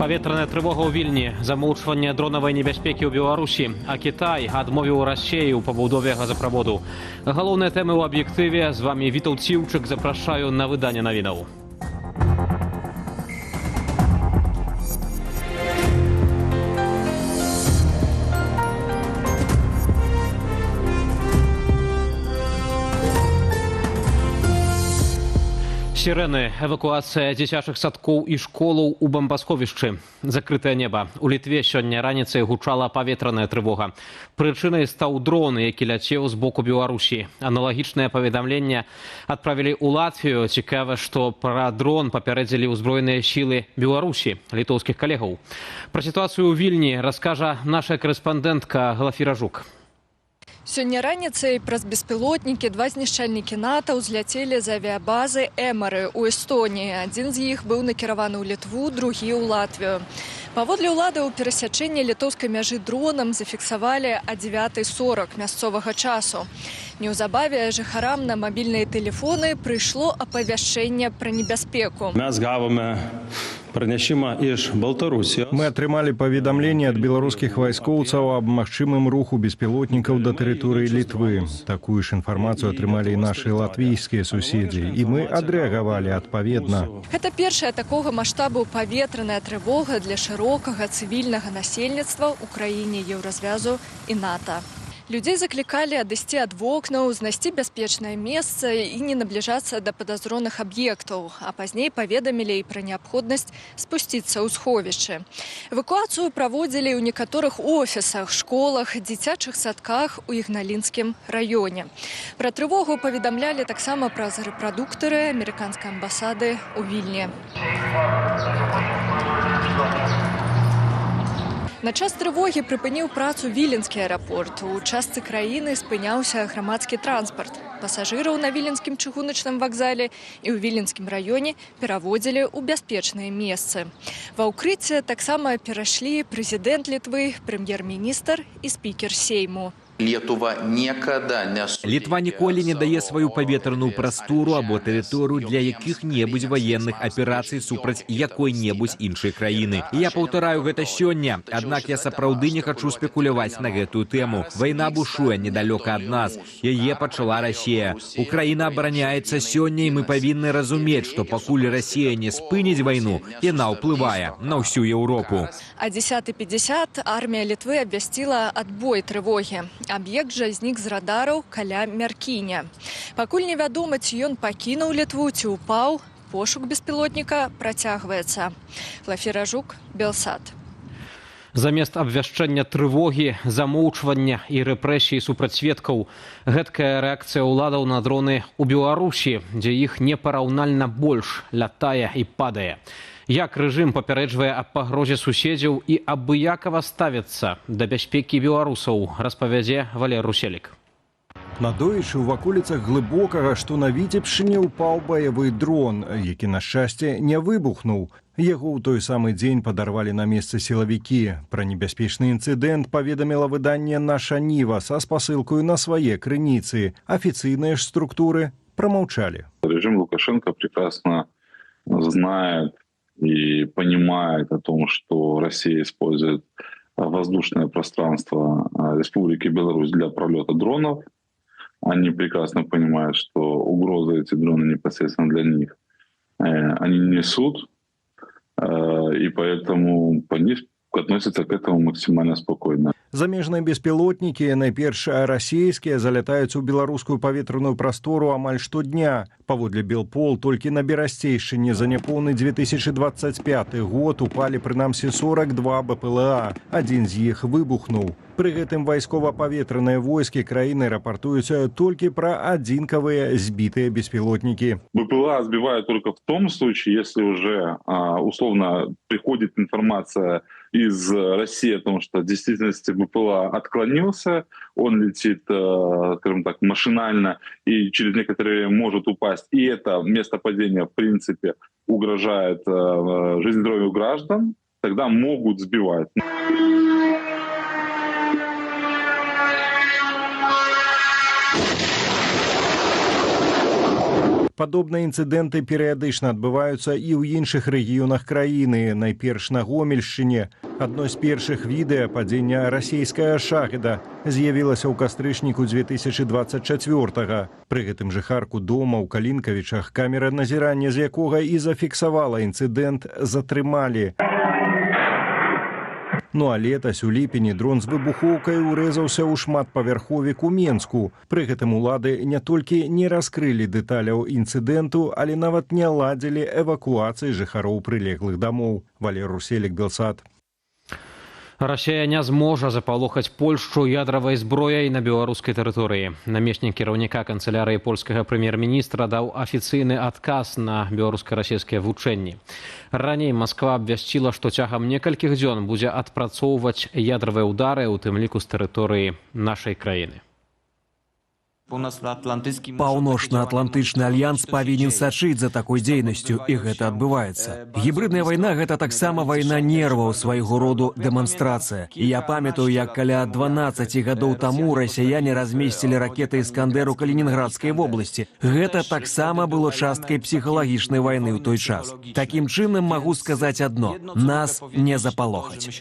Паветраная трывога ў Вільні, замоўчванне дронавай небяспекі ў Беларусі, а Кітай адмовіў Расіі ў пабудове газаправоду. Галоўныя тэмы ў аб'ектыве. З вами Вітаўт Ціўчык. Запрашаю на выданне навінаў. Сирены, эвакуацыя дзіцячых садкоў і школаў у бомбасховішчы. Закрытае неба. У Літве сёння раніцай гучала паветраная трывога. Прычынай стаў дрон, які ляцеў з боку Беларусі. Аналагічнае паведамленне адправілі ў Латвію. Цікава, што пра дрон папярэдзілі ўзброеныя сілы Беларусі, літоўскіх калегаў. Пра сітуацыю ў Вільні раскажа наша корэспандэнтка Глафіра Жук. Сёння раніцай праз беспілотнікі два знішчальнікі НАТО ўзляцелі з авіабазы Эмары ў Эстоніі. Адзін з іх быў накіраваны ў Літву, другі ў Латвію. Паводле ўладаў перасячэнне літоўскай мяжы дронам зафіксавалі о 9:40 мясцовага часу. Неўзабаве жыхарам на мабільныя тэлефоны прыйшло апавяшчэнне пра небяспеку. Мы атрымалі паведамленне ад беларускіх вайскоўцаў аб магчымым руху беспілотнікаў да тэрыторыі Літвы. Такую ж інфармацыю атрымалі і нашы латвійскія суседзі, і мы адрэагавалі адпаведна. Гэта першая такога маштабу паветраная трывога для шырокага цывільнага насельніцтва ў краіне Еўразвязу і НАТО. Людзей заклікалі адысці ад вокнаў, знайсці бяспечнае месца і не набліжацца да падазроных аб'ектаў, а пазней паведамілі і пра неабходнасць спусціцца ў сховішчы. Эвакуацыю праводзілі ў некаторых офісах, школах, дзіцячых садках у Ігналінскім раёне. Пра трывогу паведамлялі таксама праз рэпрадуктары амерыканскай амбасады ў Вільні. На час трывогі прыпыніў працу Віленскі аэрапорт. У частцы краіны спыняўся грамадскі транспарт. Пасажыраў на Віленскім чыгуначным вакзале і ў Віленскім раёне пераводзілі ў бяспечныя месцы. Ва ўкрыцце таксама перайшлі прэзідэнт Літвы, прэм'ер-міністр і спікер Сейму. Літва ніколі не дае сваю паветраную прастору або тэрыторыю для якіх-небудзь ваенных аперацый супраць якой-небудзь іншай краіны. Я паўтараю гэта сёння, аднак я сапраўды не хачу спекуляваць на гэтую тэму. Вайна бушуе недалёка ад нас. Яе пачала Расія. Украіна абараняецца сёння, і мы павінны разумець, што пакуль Расія не спыніць вайну, яна ўплывае на ўсю Еўропу. А 10:50 армія Літвы абвясціла адбой трывогі. Аб'ект жа знік з радараў каля Мяркіня. Пакуль невядома, ці ён пакінуў Літву, ці ўпаў, пошук беспілотніка працягваецца. Глафіра Жук, Белсат. Замест абвяшчэння трывогі, замоўчвання і рэпрэсій супраць сведкаў, гэткая рэакцыя ўладаў на дроны ў Беларусі, дзе іх непараўнальна больш лятае і падае. Як рэжым папярэджвае аб пагрозе суседзяў і абыякава ставіцца да бяспекі беларусаў, распавядзе Валер Руселік. Надоечы ў ваколіцах глыбокага, што на Віцебшчыне ўпаў баявы дрон, які, на шчасце, не выбухнуў. Яго ў той самы дзень падарвалі на месцы сілавікі. Пра небяспечны інцыдэнт паведаміла выданне «Наша Ніва» са спасылкаю на свае крыніцы. Афіцыйныя ж структуры прамаўчалі. Режим Лукашенко прекрасно знает и понимает о том, что Россия использует воздушное пространство Республики Беларусь для пролета дронов. Они прекрасно понимают, что угрозы эти дроны непосредственно для них они несут, и поэтому они относятся к этому максимально спокойно. Замежныя беспілотнікі, найперш расійскія, залятаюць у беларускую паветраную прастору амаль штодня. Паводле Белпол, толькі на Берасцейшчыне за няпоўны 2025 год упалі прынамсі 42 БПЛА. Адзін з іх выбухнуў. Пры гэтым вайскова-паветраныя войскі краіны рапартуюць толькі пра адзінкавыя збітыя беспілотнікі. БПЛА сбивают только в том случае, если уже условно приходит информация из России о том, что в действительности БПЛА отклонился, он летит, скажем так, машинально и через некоторое время может упасть. И это место падения, в принципе, угрожает жизни и здоровью граждан, тогда могут сбивать. Падобныя інцыдэнты перыядычна адбываюцца і ў іншых рэгіёнах краіны, найперш на Гомельшчыне. Адно з першых відэа падзення расійская шахеда з'явілася ў кастрычніку 2024-га. Пры гэтым жыхарку дома ў Калінкавічах, камера назірання з якога і зафіксавала інцыдэнт, затрымалі. Ну а летась у ліпені дрон з выбухоўкай урэзаўся ў шматпавярховік у Менску. Пры гэтым улады не толькі не раскрылі дэталяў інцыдэнту, але нават не ладзілі эвакуацыі жыхароў прылеглых дамоў. Валер Руселік, Белсат. Расія не зможа запалохаць Польшчу ядравай зброяй на беларускай тэрыторыі. Намеснік кіраўніка канцылярыі польскага прэм'ер-міністра даў афіцыйны адказ на беларуска-расійскія вучэнні. Раней Масква абвясціла, што цягам некалькіх дзён будзе адпрацоўваць ядравыя ўдары, у тым ліку з тэрыторыі нашай краіны. Паўночна-атлантычны альянс павінен сачыць за такой дзейнасцю, і гэта адбываецца. Гібридная вайна – гэта таксама вайна нерваў, свайго роду дэманстрацыя. І я памятаю, як каля 12 гадоў таму расіяне размесцілі ракеты «Іскандер» у Калінінградскай вобласці. Гэта таксама было часткай псіхалагічнай вайны ў той час. Такім чынам магу сказаць адно – нас не запалохаць.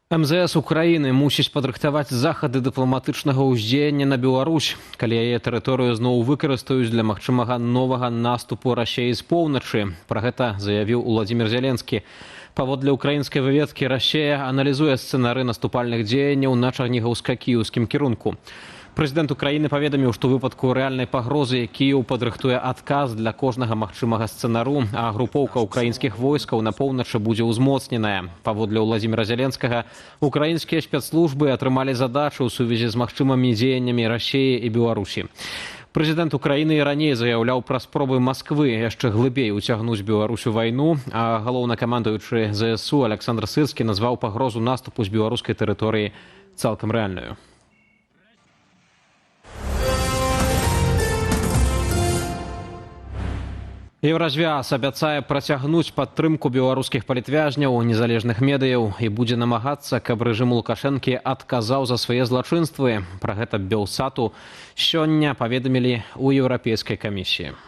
МЗС Украіны мусіць падрыхтаваць захады дыпламатычнага ўздзеяння на Беларусь, калі яе тэрыторыю зноў выкарыстаюць для магчымага новага наступу Расіі з поўначы. Пра гэта заявіў Уладзімір Зялёнскі. Паводле украінскай выведкі, Расія аналізуе сцэнары наступальных дзеянняў на чарнігаўска-кіеўскім кірунку. Прэзідэнт Украіны паведаміў, што ў выпадку рэальнай пагрозы Кіеў падрыхтуе адказ для кожнага магчымага сцэнару, а групоўка ўкраінскіх войскаў на поўначы будзе ўзмоцненая. Паводле Уладзіміра Зялёнскага, украінскія спецслужбы атрымалі задачу ў сувязі з магчымымі дзеяннямі Расіі і Беларусі. Прэзідэнт Украіны і раней заяўляў пра спробы Масквы яшчэ глыбей уцягнуць Беларусь у вайну, а галоўнакамандуючы ЗСУ Александр Сырскі назваў пагрозу наступу з беларускай тэрыторыі цалкам рэальнаю. Еўразвяз абяцае працягнуць падтрымку беларускіх палітвязняў, незалежных медыяў і будзе намагацца, каб рэжым Лукашэнкі адказаў за свае злачынствы. Пра гэта Белсату сёння паведамілі ў Еўрапейскай камісіі.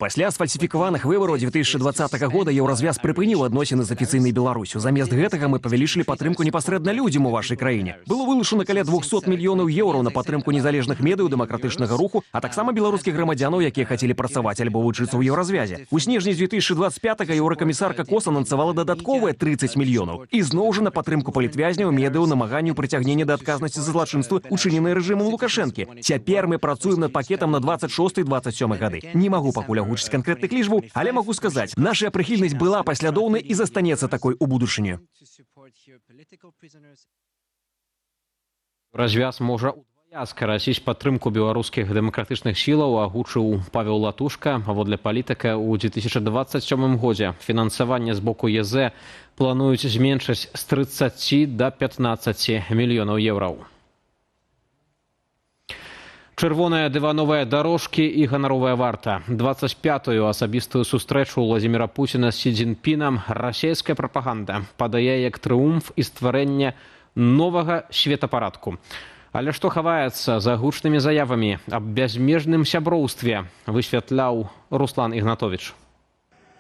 Пасля сфальсіфікаваных выбараў 2020 года Еўразвяз прыпыніў адносіны з афіцыйнай Беларусю. Замест гэтага мы павялічылі падтрымку непасрэдна людзям у вашай краіне. Было вылучана каля 200 мільёнаў еўраў на падтрымку незалежных медыяў, дэмакратычнага руху, а таксама беларускіх грамадзянаў, якія хацелі працаваць альбо вучыцца ў Еўразвязе. У снежні 2025 еўракамісарка Кос анансавала дадатковыя 30 мільёнаў. І зноў жа на падтрымку палітвязняў, медыяў, намаганню прыцягнення да адказнасці за злачынствы, учыненыя рэжымам Лукашэнкі. Цяпер мы працуем над пакетам на 26-27 гады. Не магу пакуль агучыць канкрэтных лічбаў, але магу сказаць, наша прыхільнасць была паслядоўнай і застанецца такой у будучыню. Развяз можа удвая скараціць падтрымку беларускіх дэмакратычных сілаў, агучыў Павел Латушка. Паводле палітыка, у 2027 годзе фінансаванне з боку ЕЗ плануюць зменшыць з 30 до 15 мільёнаў еўраў. Чырвоная дывановая дарожкі і ганаровая варта. 25-ю асабістую сустрэчу Владзіміра Пуціна з Сі Цзіньпінам расійская прапаганда падае як трыумф і стварэнне новага светапарадку. Але што хаваецца за гучнымі заявамі аб бязмежным сяброўстве, высвятляў Руслан Ігнатовіч.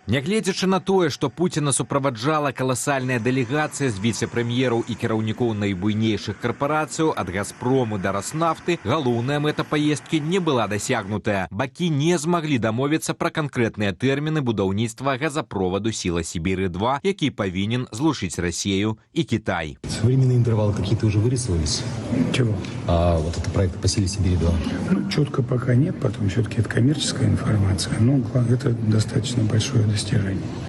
Нягледзячы на тое, што Пуціна суправаджала каласальная дэлегацыя з віцэ-прэм'ераў і кіраўнікоў найбуйнейшых карпарацыяў ад «Газпрому» да «Раснафты», галоўная мэта паездкі не была дасягнутая. Бакі не змаглі дамовіцца пра канкрэтныя тэрміны будаўніцтва газапроваду «Сіла-Сібіры-2», які павінен злучыць Расію і Кітай. Временные интервалы какие-то уже вырисовались? Чего? Вот это проект по «Силе-Сибири-2». Ну, четко пока нет, потом все-таки это коммерческая информация. Но это достаточно большое достижение.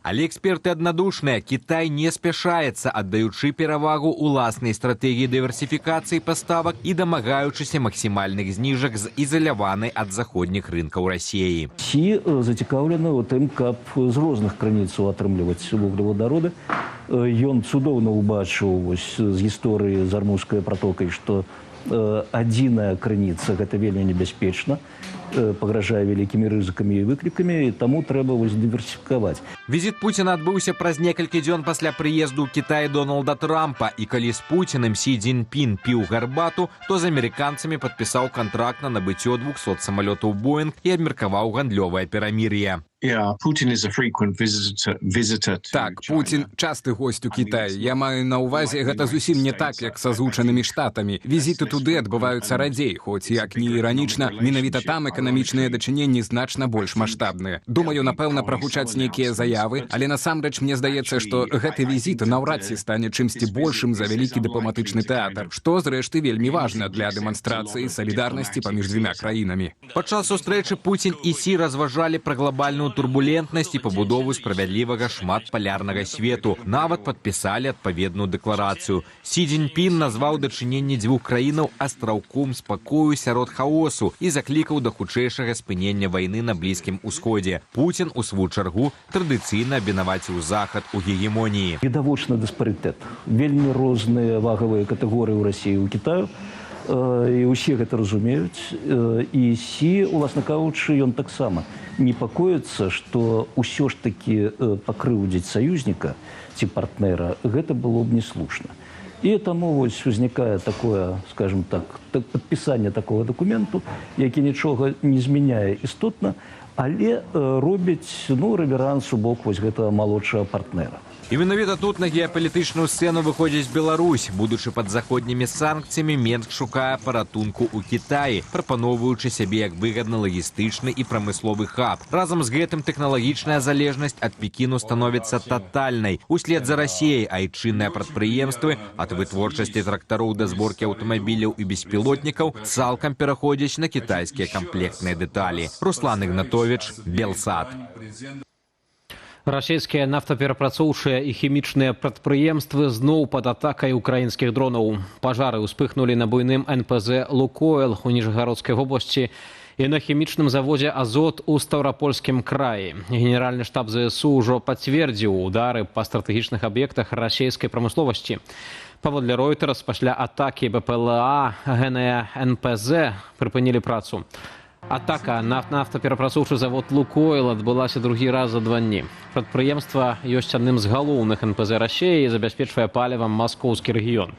Але эксперты аднадушныя, Кітай не спяшаецца, аддаючы перавагу уласнай стратэгіі дыверсіфікацыі паставак і дамагаючыся максімальных зніжак з ізаляванай ад заходніх рынкаў Расіі. Сі зацікаўлены ў тым, каб з розных крыніцаў атрымліваць вуглевадароды. Ён цудоўна ўбачыў з гісторыі з Армузскай пратокай, што адзіная крыніца гэта вельмі небяспечна. пагражае вялікімі рызыкамі і выклікамі, і таму трэба вось дыверсіфікаваць. Візіт Пуціна адбыўся праз некалькі дзён пасля прыезду ў Кітай Дональда Трампа, і калі з Пуціным Сі Цзіньпін піў гарбату, то з амерыканцамі падпісаў кантракт на набыццё 200 самалётаў Боінг і абмеркаваў гандлёвае перамір'е. Так, Путін часты госць у Кітаі. Я маю на ўвазе, гэта зусім не так, як са Злучанымі Штатамі. Візіты туды адбываюцца радзей, хоць, як ні іранічна, менавіта там эканамічныя дачыненні значна больш маштабныя. Думаю, напэўна, прагучаць нейкія заявы, але насамрэч мне здаецца, што гэты візіт наўрад ці стане чымсьці большым за вялікі дыпламатычны тэатр, што, зрэшты, вельмі важна для дэманстрацыі салідарнасці паміж дзвюма краінамі. Падчас сустрэчы Пуцін і Сі разважалі пра глобальную турбулентнасць і пабудову справядлівага шматпалярнага свету. Нават падпісалі адпаведную дэкларацыю. Сі Цзіньпін назваў дачыненні дзвюх краінаў астраўком спакою сярод хаосу і заклікаў да хутчэйшага спынення вайны на Блізкім Усходзе. Пуцін, у сваю чаргу, традыцыйна абвінаваціў Захад у гегемоніі. Відавочна дыспарытэт. Вельмі розныя вагавыя катэгорыі ў Расіі і ў Кітаю. І ўсе гэта разумеюць. І Сі, уласна кажучы, ён таксама непакоіцца, што ўсё ж такі пакрыўдзіць саюзніка ці партнера, гэта было б неслушна. І таму вось узнікае такое, скажем так, падпісанне такого дакументу, які нічога не змяняе істотна, але робіць рэверанс у бок вось гэтага малодшага партнера. І менавіта тут на геапалітычную сцэну выходзіць Беларусь. Будучы пад заходнімі санкцыямі, Менск шукае паратунку ў Кітаі, прапаноўваючы сябе як выгадны лагістычны і прамысловы хаб. Разам з гэтым тэхналагічная залежнасць ад Пекіну становіцца татальнай. Услед за Расіяй айчынныя прадпрыемствы ад вытворчасці трактароў да зборкі аўтамабіляў і беспілотнікаў цалкам пераходзяць на кітайскія камплектныя дэталі. Руслан Ігнатовіч, Белсат. Расійскія нафтаперапрацоўчыя і хімічныя прадпрыемствы зноў пад атакай украінскіх дронаў. Пажары ўспыхнулі на буйным НПЗ «Лукойл» у Ніжегородскай вобласці і на хімічным заводзе «Азот» у Ставропольскім краі. Генеральны штаб ЗСУ ўжо пацвердзіў удары па стратэгічных аб'ектах расійскай прамысловасці. Паводле Reuters, пасля атакі БПЛА геныя НПЗ прыпынілі працу. Атака на нафтаперапрацоўчы завод «Лукойл» адбылася другі раз за 2 дні. Прадпрыемства ёсць адным з галоўных НПЗ Расіі і забяспечвае палівам маскоўскі рэгіён.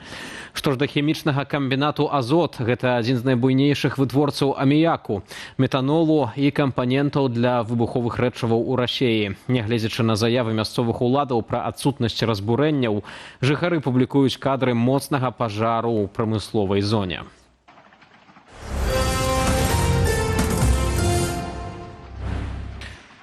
Што ж да хімічнага камбінату «Азот», гэта адзін з найбуйнейшых вытворцаў аміяку, метанолу і кампанентаў для выбуховых рэчываў у Расіі. Нягледзячы на заявы мясцовых уладаў пра адсутнасць разбурэнняў, жыхары публікуюць кадры моцнага пажару ў прамысловай зоне.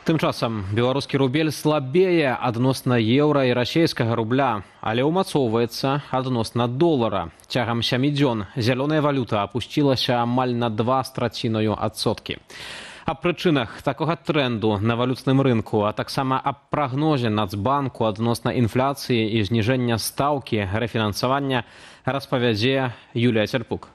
Тым часам беларускі рубель слабее адносна еўра і расійскага рубля, але ўмацоўваецца адносна долара. Цягам 7 дзён зялёная валюта апусцілася амаль на 2,3%. Аб прычынах такога трэнду на валютным рынку, а таксама аб прагнозе Нацбанку адносна інфляцыі і зніжэння стаўкі рэфінансавання распавядзе Юлія Церпук.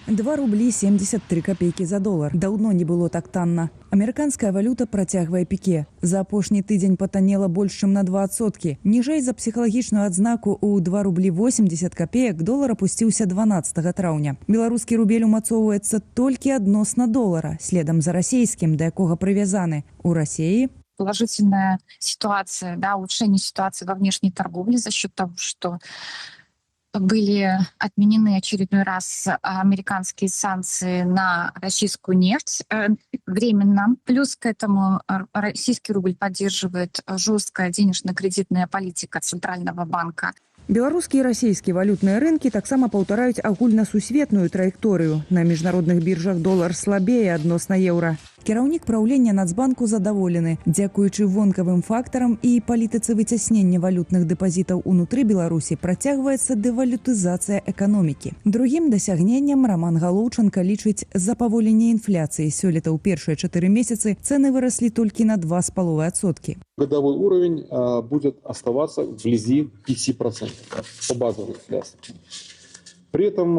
2 рублі 73 копейкі за долар. Даўно не было так танна. Амерыканская валюта працягвае піке. За апошні тыдзень патанела больш чым на 2%. Ніжэй за псіхалагічную адзнаку ў 2 рублі 80 копеек долар апусціўся 12 траўня. Беларускі рубель умацоўваецца толькі адносна долара, следам за расійскім, да якога прывязаны. У Расіі положительная ситуация, улучшение ситуации во внешней торговле за счет того, что были отменены очередной раз американские санкции на российскую нефть временно. Плюс к этому российский рубль поддерживает жесткая денежно-кредитная политика Центрального банка. Беларускія і расійскія валютныя рынкі таксама паўтараюць агульнасусветную траекторыю. На міжнародных біржах долар слабее адносна еўра. Кіраўнік праўлення Нацбанку задаволены. Дзякуючы вонкавым фактарам і палітыцы выцяснення валютных дэпазітаў унутры Беларусі працягваецца дэвалютызацыя эканомікі. Другім дасягненнем Роман Галоўченко лічыць запаволенне інфляцыі. Сёлета ў першыя 4 месяцы цэны выраслі толькі на 2,5%. Годовой уровень будет оставаться вблизи 5% по базовой инфляции. При этом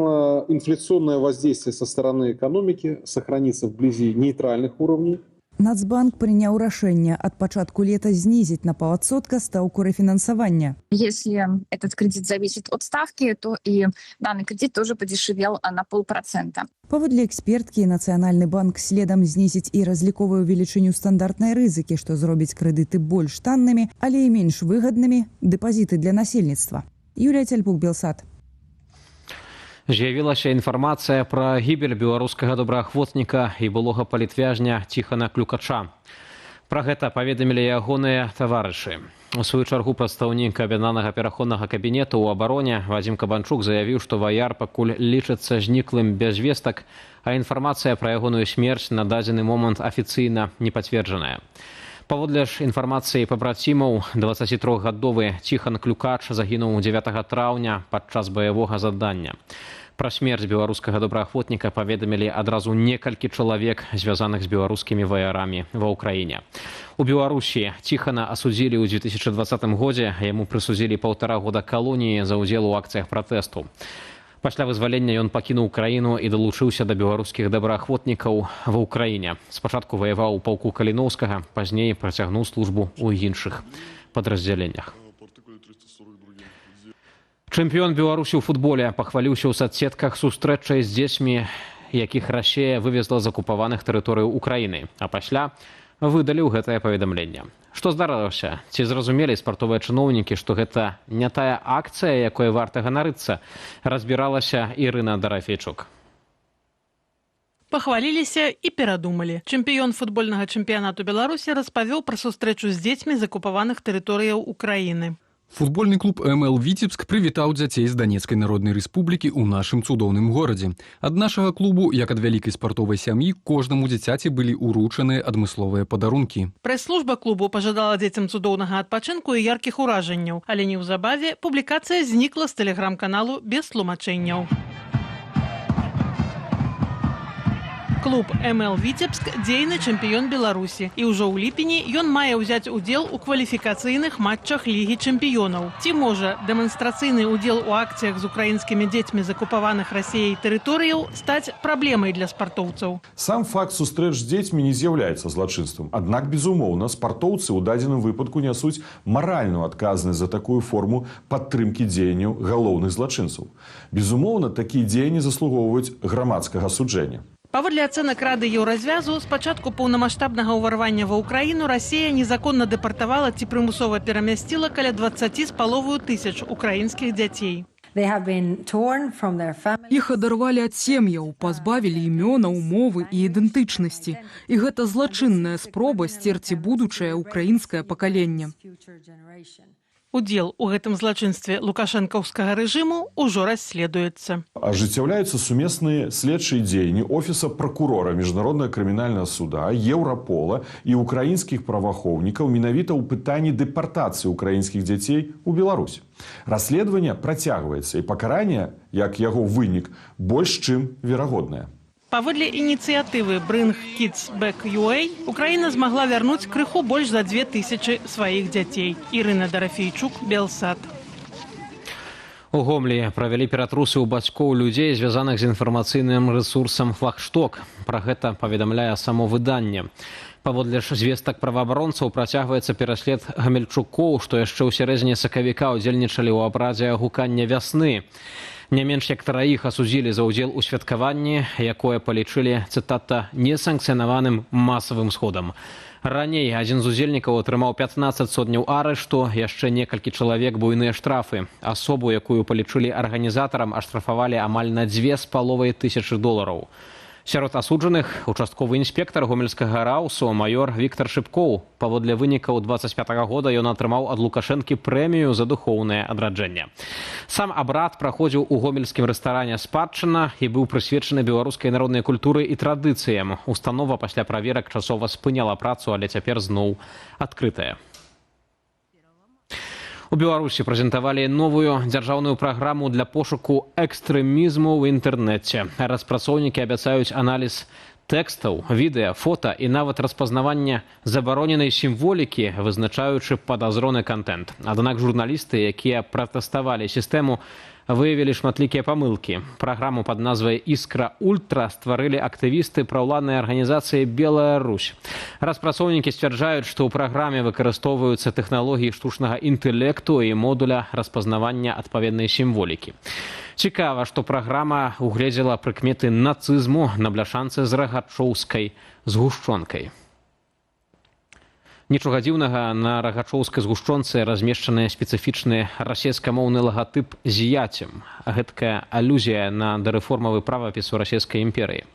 инфляционное воздействие со стороны экономики сохранится вблизи нейтральных уровней. Нацбанк прыняў рашэнне ад пачатку лета знізіць на 0,5% стаўку рэфінансавання. Если этот кредит зависит от ставки, то и данный кредит тоже подешевел на 0,5%. Паводле эксперткі, Нацыянальны банк следам знізіць і разліковую велічыню стандартнай рызыкі, што зробіць крэдыты больш таннымі, але і менш выгаднымі дэпазіты для насельніцтва. Юлія Цяльпук, Белсат. З'явілася інфармацыя пра гібель беларускага добраахвотніка і былога палітвязня Ціхана Клюкача. Пра гэта паведамілі ягоныя таварышы. У сваю чаргу прадстаўнік аб'яднанага пераходнага кабінета ў абароне Вадзім Кабанчук заявіў, што ваяр пакуль лічыцца зніклым без вестак, а інфармацыя пра ягоную смерць на дадзены момант афіцыйна не пацверджаная. Паводле ж інфармацыі пабрацімаў, 23гадовы Ціхан Клюкач загінуў 9 траўня падчас баявога задання. Пра смерць беларускага добраахвотніка паведамілі адразу некалькі чалавек, звязаных з беларускімі ваярамі ва ўкраіне. У Беларусі Ціхана асудзілі ў 2020 годзе, яму прысудзілі 1,5 года калоніі за ўдзел у акцыях пратэсту. Пасля вызвалення ён пакінуў краіну і далучыўся да беларускіх добраахвотнікаў ва ўкраіне. Спачатку ваяваў у палку Каліноўскага, пазней працягнуў службу ў іншых падраздзяленнях. Чэмпіён Беларусі ў футболе пахваліўся ў соцсетках сустрэчай з дзецьмі, якіх Расія вывезла з акупаваных тэрыторыяў Украіны, а пасля выдаліў гэтае паведамленне. Што здарылася? Ці зразумелі спартовыя чыноўнікі, што гэта не тая акцыя, якой варта ганарыцца, разбіралася Ірына Дарафейчук. Пахваліліся і перадумалі. Чэмпіён футбольнага чэмпіянату Беларусі распавёў пра сустрэчу з дзецьмі з акупаваных тэрыторыяў Украіны. Футбольны клуб МЛ «Віцебск» прывітаў дзяцей з Данецкай Народнай Рэспублікі ў нашым цудоўным горадзе. Ад нашага клубу, як ад вялікай спартовай сям'і, кожнаму дзіцяці былі ўручаныя адмысловыя падарункі. Прэс-служба клубу пажадала дзецям цудоўнага адпачынку і яркіх уражанняў, але неўзабаве публікацыя знікла з тэлеграм-каналу без тлумачэнняў. Клуб МЛ «Віцебск» – дзейны чэмпіён Беларусі. І ўжо ў ліпені ён мае ўзяць удзел у кваліфікацыйных матчах Лігі чэмпіёнаў. Ці можа дэманстрацыйны ўдзел у акцыях з украінскімі дзецьмі з акупаваных Расіяй тэрыторыяў стаць праблемай для спартоўцаў? Сам факт сустрэч з дзецьмі не з'яўляецца злачынствам. Аднак, безумоўна, спартоўцы ў дадзеным выпадку нясуць маральную адказнасць за такую форму падтрымкі дзеянняў галоўных злачынцаў. Безумоўна, такія дзеянні заслугоўваюць грамадскага асуджэння. Паводле ацэнак Рады Еўразвязу, з пачатку паўнамаштабнага ўварвання ва ўкраіну Расія незаконна дэпартавала ці прымусова перамясціла каля 20,5 тысяч украінскіх дзяцей. Іх адарвалі ад сем'яў, пазбавілі імёнаў, мовы і ідэнтычнасці. І гэта злачынная спроба сцерці будучае ўкраінскае пакаленне. Удзел у гэтым злачынстве лукашэнкаўскага рэжыму ўжо расследуецца. Ажыццяўляюцца сумесныя следчыя дзеянні Офіса пракурора Міжнароднага крымінальнага суда, Еўрапола і украінскіх праваахоўнікаў менавіта ў пытанні дэпартацыі украінскіх дзяцей у Беларусь. Расследаванне працягваецца і пакаранне, як яго вынік, больш чым верагоднае. Паводле ініцыятывы Bring Kids Back UA, Украіна змагла вярнуць крыху больш за 2000 сваіх дзяцей. Ірына Дарафейчук, Белсат. У Гомлі правялі ператрусы ў бацькоў людзей, звязаных з інфармацыйным рэсурсам «Флагшток». Пра гэта паведамляе само выданне. Паводле ж звестак праваабаронцаў працягваецца пераслед гамельчукоў, што яшчэ ў сярэдзіне сакавіка ўдзельнічалі ў абрадзе гукання вясны. Не менш як 3 асудзілі за ўдзел у святкаванні, якое палічылі, цытата, несанкцыянаваным масавым сходам. Раней адзін з удзельнікаў атрымаў 15 сотняў арышту, яшчэ некалькі чалавек буйныя штрафы. Асобу, якую палічылі арганізатарам, аштрафавалі амаль на $2500. Сярод асуджаных участковы інспектар гомельскага РАУСу майор Віктор Шыпкоў. Паводле вынікаў 25 года ён атрымаў ад Лукашэнкі прэмію за духоўнае адраджэнне. Сам абрад праходзіў у гомельскім рэстаране «Спадчына» і быў прысвечаны беларускай народнай культуры і традыцыям. Установа пасля праверак часова спыняла працу, але цяпер зноў адкрытая. У Беларусі прэзентавалі новую дзяржаўную праграму для пошуку экстрэмізму ў інтэрнэце. Распрацоўнікі абяцаюць аналіз тэкстаў, відэа, фота і нават распазнавання забароненай сімволікі, вызначаючы падазроны кантэнт. Аднак журналісты, якія пратэставалі сістэму, выявілі шматлікія памылкі. Праграму пад назвай «Іскра Ультра» стварылі актывісты праўладнай арганізацыі «Беларусь». Распрацоўнікі сцвярджаюць, што ў праграме выкарыстоўваюцца тэхналогіі штучнага інтэлекту і модуля распазнавання адпаведнай сімволікі. Цікава, што праграма угледзела прыкметы нацызму на бляшанцы з рагачоўскай згушчонкай. Нічога дзіўнага, на рагачоўскай згушчонцы размешчаны спецыфічны расійскамоўны лагатып з яцем. Гэткая алюзія на дарэформавы правапіс у расійскай імперыі.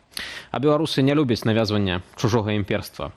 А беларусы не любяць навязвання чужога імперства.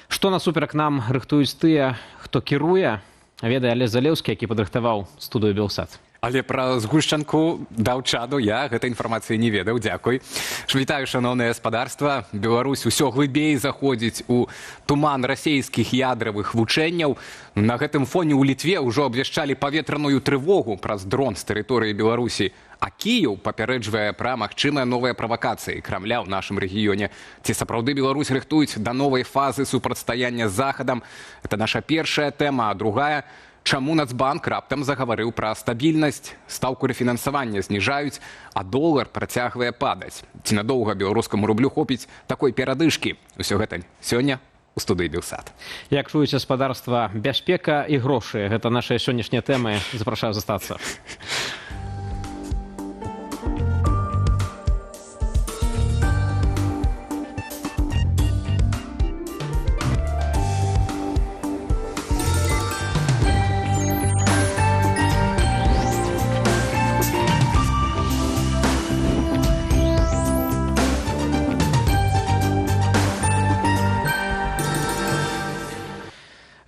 Што насуперак нам рыхтуюць тыя, хто кіруе, ведае Алесь Залеўскі, які падрыхтаваў студыю «Белсат». Але пра згушчанку даў чаду я гэтай інфармацыі не ведаў, дзякуй. Вітаю, шаноўнае гаспадарства. Беларусь усё глыбей заходзіць у туман расійскіх ядравых вучэнняў. На гэтым фоне ў Літве ўжо абвяшчалі паветраную трывогу праз дрон з тэрыторыі Беларусі. А Кіеў папярэджвае пра магчымыя новыя правакацыі Крамля ў нашым рэгіёне. Ці сапраўды Беларусь рыхтуюць да новай фазы супрацьстаяння з Захадам? Это наша першая тэма, а другая – чаму Нацбанк раптам загаварыў пра стабільнасць, стаўку рэфінансавання зніжаюць, а долар працягвае падаць. Ці надоўга беларускаму рублю хопіць такой перадышкі? Усё гэта сёння у студыі «Белсат». Як чуюць гаспадарства, бяспека і грошы – гэта нашыя сённяшнія тэмы. Запрашаю застацца.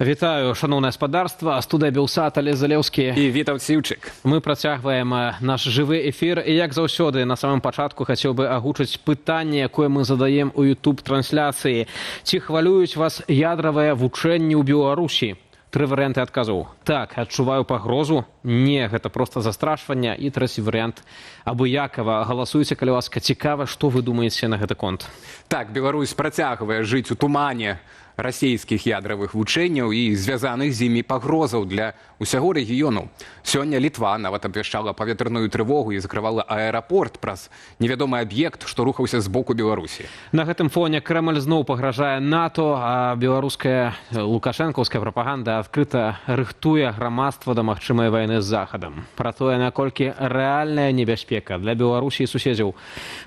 Вітаю, шаноўнае гаспадарства. Студыя «Белсат», Алесь Залеўскі. І Вітаўт Сіўчык. Мы працягваем наш жывы эфір. І як заўсёды, на самым пачатку хацеў бы агучыць пытанне, якое мы задаем у YouTube-трансляцыі. Ці хвалююць вас ядравыя вучэнні ў Беларусі? 3 варыянты адказаў. Так, адчуваю пагрозу. Не, гэта проста застрашванне. І трэці варыянт абыякава. Галасуйце, калі ласка. Цікава, што вы думаеце на гэты конт? Так, Беларусь працягвае жыць у тумане расійскіх ядравых вучэнняў і звязаных з імі пагрозаў для ўсяго рэгіёну. Сёння Літва нават абвяшчала паветраную трывогу і закрывала аэрапорт праз невядомы аб'ект, што рухаўся з боку Беларусі. На гэтым фоне Крэмль зноў пагражае НАТО, а беларуская лукашэнкаўская прапаганда адкрыта рыхтуе грамадства да магчымай вайны з Захадам. Пра тое, наколькі рэальная небяспека для Беларусі і суседзяў,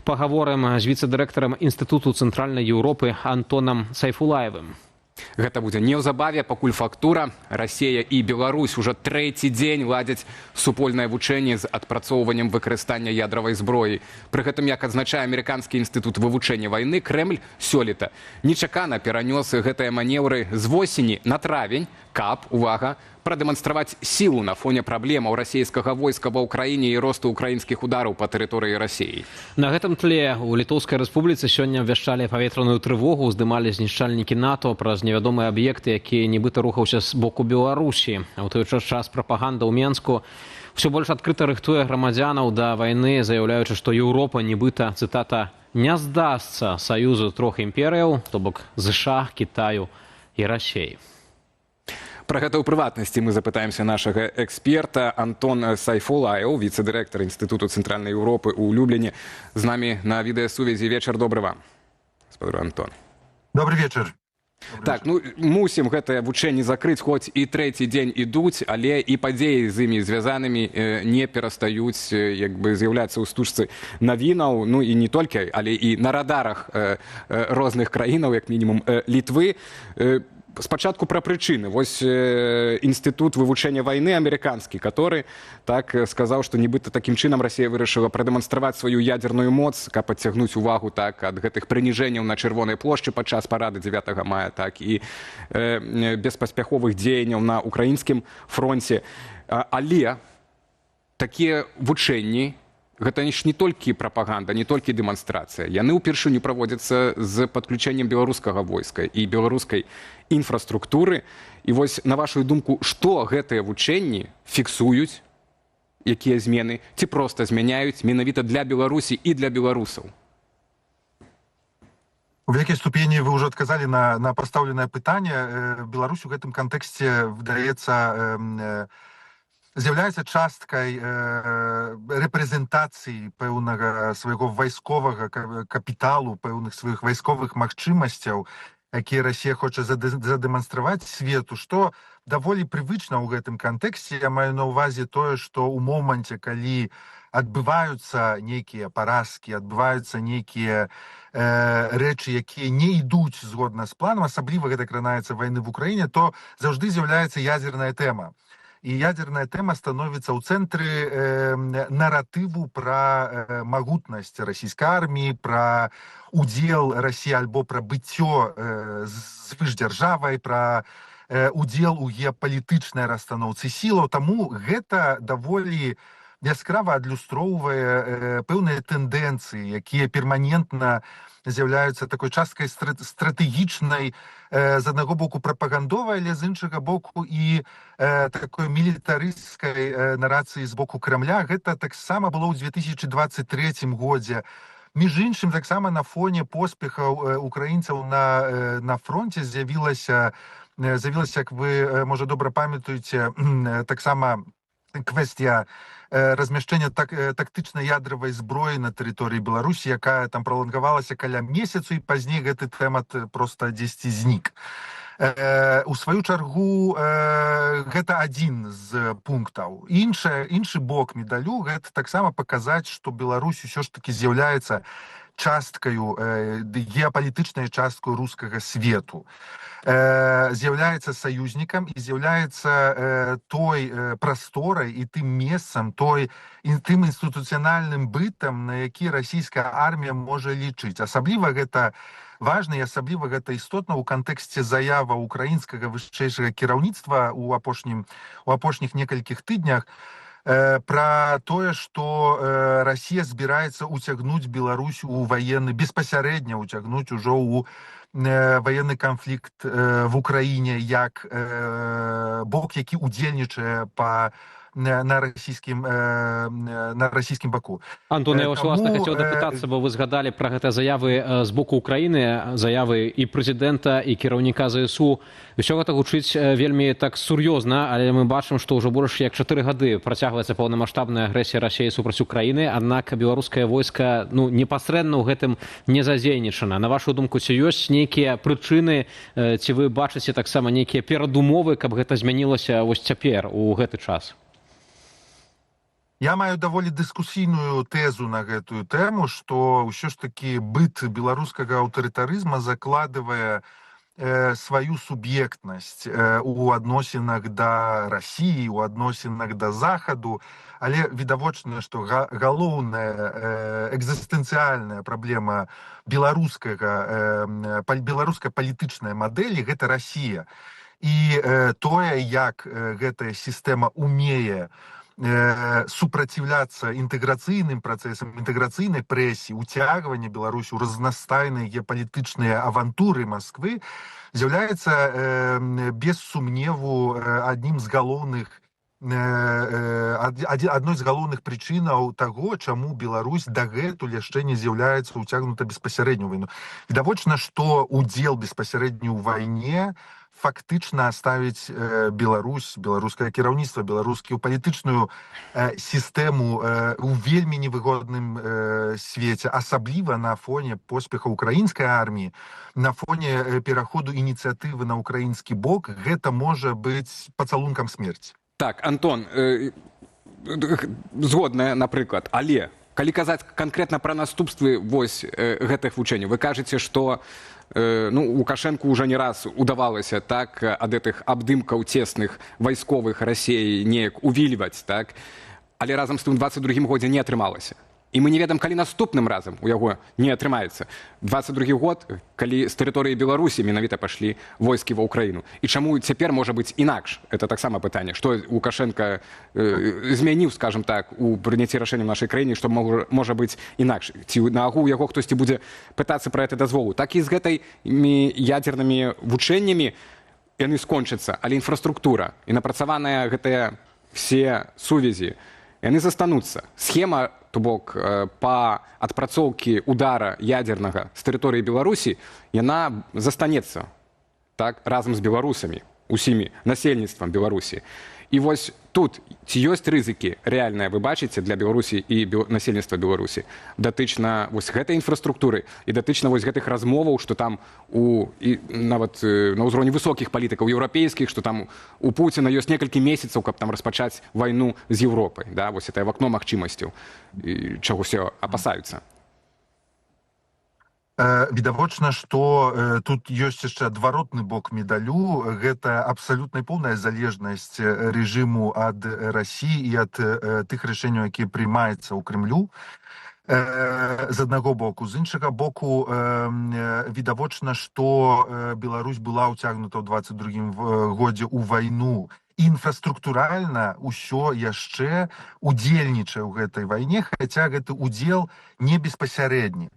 пагаворым з віцэ-дырэктарам Інстытуту Цэнтральнай Еўропы Антонам Сайфулаевым. Гэта будзе неўзабаве, пакуль фактура. Расія і Беларусь ужо 3-й дзень ладзяць супольнае вучэнне з адпрацоўваннем выкарыстання ядравай зброі. Пры гэтым, як адзначае амерыканскі інстытут вывучэння вайны, Крэмль сёлета нечакана перанёс гэтыя манеўры з восені на травень, каб, увага, прадэманстраваць сілу на фоне праблемаў расійскага войска ва ўкраіне і росту ўкраінскіх удараў па тэрыторыі Расіі. На гэтым тле у Літоўскай рэспубліцы сёння абвяшчалі паветраную трывогу, здымалі знішчальнікі НАТО праз невядомыя аб'екты, які нібыта рухаўся з боку Беларусі. А ў той час прапаганда ў Менску ўсё больш адкрыта рыхтуе грамадзянаў да вайны, заяўляючы, што Еўропа нібыта, цытата, не здасца саюзу 3 імперыяў, то бок ЗША, Кітаю і Расіі. Пра гэта ў прыватнасці мы запытаемся нашага эксперта. Антон Сайфулаев, віцэ-дырэктар Інстытуту Цэнтральнай Еўропы ў Любліне. З намі на відэасувязі. Вечар добры вам, гаспадар Антон. Добрый вечар. Так, ну, мусім гэтае вучэнне закрыць, хоць і 3-й дзень ідуць, але і падзеі з імі звязанымі не перастаюць як бы з'яўляцца ў стужцы навінаў, ну і не толькі, але і на радарах розных краінаў, як мінімум Літвы. Спачатку пра прычыны. Вось інстытут вывучэння вайны амерыканскі, который так сказаў, што нібыта такім чынам Расія вырашыла прадэманстраваць сваю ядерную моц, каб адцягнуць увагу так ад гэтых прыніжэнняў на Чырвонай плошчы падчас парады 9 мая, так і беспаспяховых дзеянняў на украінскім фронце. Але такія вучэнні гэта ж не толькі прапаганда, не толькі дэманстрацыя. Яны ўпершыню праводзяцца з падключэннем беларускага войска і беларускай інфраструктуры. І вось, на вашу думку, што гэтыя вучэнні фіксуюць, якія змены, ці проста змяняюць менавіта для Беларусі і для беларусаў? У вялікай ступені вы ўжо адказалі на пастаўленае пытанне. Беларусь у гэтым кантэксце, выдаецца, з'яўляецца часткай рэпрэзентацыі пэўнага свайго вайсковага капіталу, пэўных сваіх вайсковых магчымасцяў, якія Расія хоча задэманстраваць свету, што даволі прывычна ў гэтым кантэксце. Я маю на ўвазе тое, што ў моманце, калі адбываюцца нейкія паразкі, адбываюцца нейкія рэчы, якія не ідуць згодна з планам, асабліва гэта кранаецца вайны в Украіне, то заўжды з'яўляецца ядзерная тэма. І ядерная тэма становіцца ў цэнтры наратыву пра магутнасць расійскай арміі, пра удзел Расіі альбо пра быццё звышдзяржавай, пра удзел у геапалітычнай расстаноўцы сілаў. Таму гэта даволі яскрава адлюстроўвае пэўныя тэндэнцыі, якія перманентна з'яўляюцца такой часткай стратэгічнай, з аднаго боку прапагандовай, але з іншага боку і такой мілітарысцкай нарацыі з боку Крамля. Гэта таксама было ў 2023 годзе. Між іншым, таксама на фоне поспехаў украінцаў на фронте з'явілася, як вы, можа, добра памятаеце, таксама квестія размяшчэння тактычнай ядравай зброі на тэрыторыі Беларусі, якая там пралангавалася каля месяцу, і пазней гэты тэмат проста дзесьці знік. У сваю чаргу гэта адзін з пунктаў. Іншы бок медалю — гэта таксама паказаць, што Беларусь усё ж такі з'яўляецца часткаю, геапалітычнай часткаю рускага свету. З'яўляецца саюзнікам і з'яўляецца той прасторай і тым месцам, тым інстытуцыянальным бытам, на які расійская армія можа лічыць. Асабліва гэта важна і асабліва гэта істотна ў кантэксце заява украінскага вышэйшага кіраўніцтва ў апошніх некалькіх тыднях пра тое, што Расія збіраецца ўцягнуць Беларусь у ваенны, беспасярэдня ўцягнуць ужо ў ваенны канфлікт в Украіне як бок, які ўдзельнічае на расійскім баку. Антон, я вас власне хацеў дапытацца, бо вы згадалі пра гэта заявы з боку Украіны, заявы і прэзідэнта, і кіраўніка ЗСУ. Усё гэта гучыць вельмі так сур'ёзна, але мы бачым, што ўжо больш як 4 гады працягваецца паўнамаштабная агрэсія Расіі супраць Украіны, аднак беларускае войска непасрэдна ў гэтым не задзейнічана. На вашу думку, ці ёсць нейкія прычыны, ці вы бачыце таксама нейкія перадумовы, каб гэта змянілася вось цяпер у гэты час? Я маю даволі дыскусійную тэзу на гэтую тэму, што ўсё ж такі быт беларускага аўтарытарызма закладывае сваю суб'ектнасць у адносінах да Расіі, у адносінах да Захаду, але відавочна, што галоўная экзістэнцыяльная праблема беларускай палітычнай мадэлі — гэта Расія. І тое, як гэтая сістэма умее супраціўляцца інтэграцыйным працэсам, інтэграцыйнай прэсе, уцягвання Беларусі ў разнастайныя геапалітычныя авантуры Масквы, з'яўляецца без сумневу адной з галоўных прычынаў таго, чаму Беларусь дагэтуль яшчэ не з'яўляецца ўцягнута беспасярэдню ў вайну. Відавочна, што удзел беспасярэдні ў вайне фактычна ставіць Беларусь, беларускае кіраўніцтва, беларускую палітычную сістэму ў вельмі невыгодным свеце, асабліва на фоне поспехаў украінскай арміі, на фоне пераходу ініцыятывы на украінскі бок. Гэта можа быць пацалункам смерці. Так, Антон, згодная, напрыклад, але калі казаць канкрэтна пра наступствы вось гэтых вучэнняў, вы кажаце, што Лукашэнку ўжо не раз удавалася так ад гэтых абдымкаў цесных вайсковых Расіі неяк увільваць, так? Але разам з тым у 22-м годзе не атрымалася. І мы не ведаем, калі наступным разам у яго не атрымаецца. 22-й год, калі з тэрыторыі Беларусі менавіта пашлі войскі ва Ўкраіну. І чаму цяпер можа быць інакш? Это таксама пытанне. Што Лукашенко змяніў, скажем так, у прыняцці рашэння ў нашай краіне, што можа быць інакш? Ці наагул яго хтосьці будзе пытацца пра гэта дазволу? Так і з гэтымі ядзернымі вучэннямі яны скончацца, але інфраструктура і напрацаваныя гэтыя все сувязі, яны застануцца. Схема, то бок, па адпрацоўкі удара ядзернага з тэрыторыі Беларусі, яна застанецца, так, разам з беларусамі. усімі насельніцтвам Беларусі. І вось тут ці ёсць рызыкі рэальныя, вы бачыце, для Беларусі і насельніцтва Беларусі датычна вось гэтай інфраструктуры і датычна вось гэтых размоваў, што там нават на ўзроўні высокіх палітыкаў еўрапейскіх, што там у Пуціна ёсць некалькі месяцаў, каб там распачаць вайну з Еўропай, да, вось это вакно магчымасцяў, чагосьці апасаюцца. Відавочна, што тут ёсць яшчэ адваротны бок медалю. Гэта абсалютна поўная залежнасць рэжыму ад Расіі і ад тых рашэнняў, якія прымаюцца ў Крымлю. З аднаго боку. З іншага боку, відавочна, што Беларусь была ўцягнута ў 22 годзе ў вайну. Інфраструктуральна ўсё яшчэ удзельнічае ў гэтай вайне, хаця гэты удзел не беспасярэдні.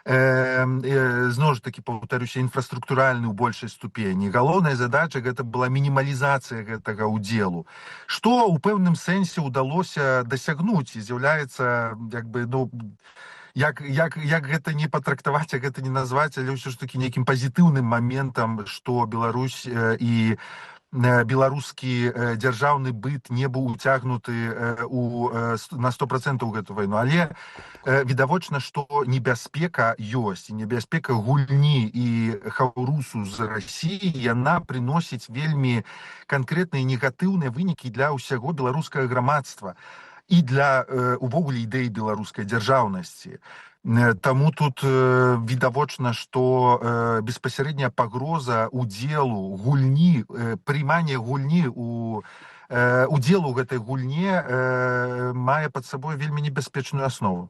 Зноў ж такі, паўтаруся, інфраструктуральны ў большай ступені. Галоўная задача гэта была мінімалізацыя гэтага ўдзелу, што ў пэўным сэнсе ўдалося дасягнуць і з'яўляецца, як гэта не патрактаваць, як гэта не назваць, але ўсё ж такі нейкім пазітыўным моментам, што Беларусь і беларускі дзяржаўны быт не быў уцягнуты на 100% у гэту вайну. Але відавочна, што небяспека ёсць, і небяспека гульні і хаўрусу з Расіі, яна прыносіць вельмі канкрэтныя негатыўныя вынікі для ўсяго беларускага грамадства і для увогуле ідэі беларускай дзяржаўнасці. Таму тут відавочна, што беспасярэдняя пагроза удзелу гульні, прымання гульні удзелу ў гэтай гульне мае пад сабой вельмі небяспечную аснову.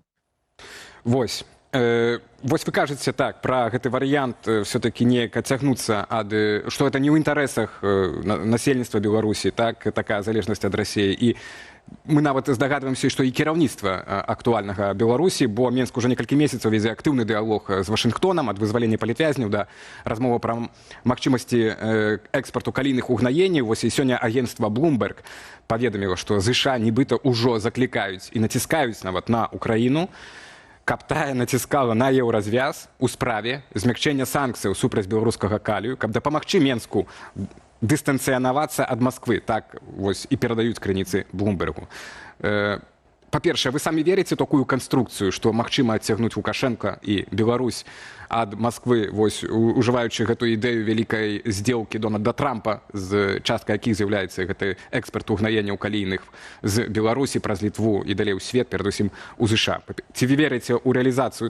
Вось вы кажаце так пра гэты варыянт все-таки неяк адцягнуцца ад, што это не ў інтарэсах насельніцтва Беларусі, так, такая залежнасць ад Расіі. І мы нават здагадваемся, што і кіраўніцтва актуальнага Беларусі, бо Менск уже некалькі месяцаў вядзе актыўны дыялог з Вашынгтонам ад вызвалення палітвязняў да размовы пра магчымасці экспарту калійных угнаенняў. Вось і сёння агенцтва Bloomberg паведаміла, што ЗША нібыта ўжо заклікаюць і націскаюць нават на Украіну, каб тая націскала на еўразвяз у справе змякчэння санкцыяў супраць беларускага калію, каб дапамагчы Менску дыстанцыянавацца ад Масквы, так вось і перадаюць крыніцы Блумбергу. Па-першае, вы самі верыце такую канструкцыю, што магчыма адцягнуць Лукашенка і Беларусь ад Масквы, вось ужываючы гэту ідэю вялікай здзелкі Дональда Трампа, з часткай якіх з'яўляецца гэты экспарт угнаенняў калійных з Беларусі праз Літву і далей у свет, перадусім у ЗША. Ці вы верыце ў рэалізацыю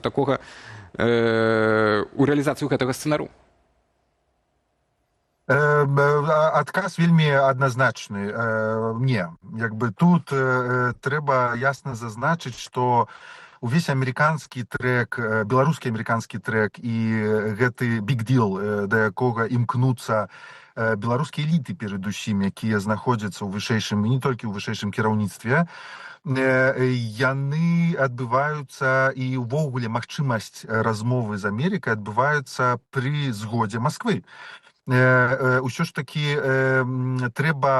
гэтага сцэнару? Адказ вельмі адназначны. Не. Тут трэба ясна зазначыць, што увесь амерыканскі трэк, беларускі амерыканскі трэк і гэты биг-дил, да якога імкнуцца беларускія эліты перадусім, якія знаходзяцца ў вышэйшым, і не толькі ў вышэйшым кіраўніцтве, яны адбываюцца, і ўвогуле магчымасць размовы з Амерыкай адбываюцца пры згодзе Масквы. Усё ж такі трэба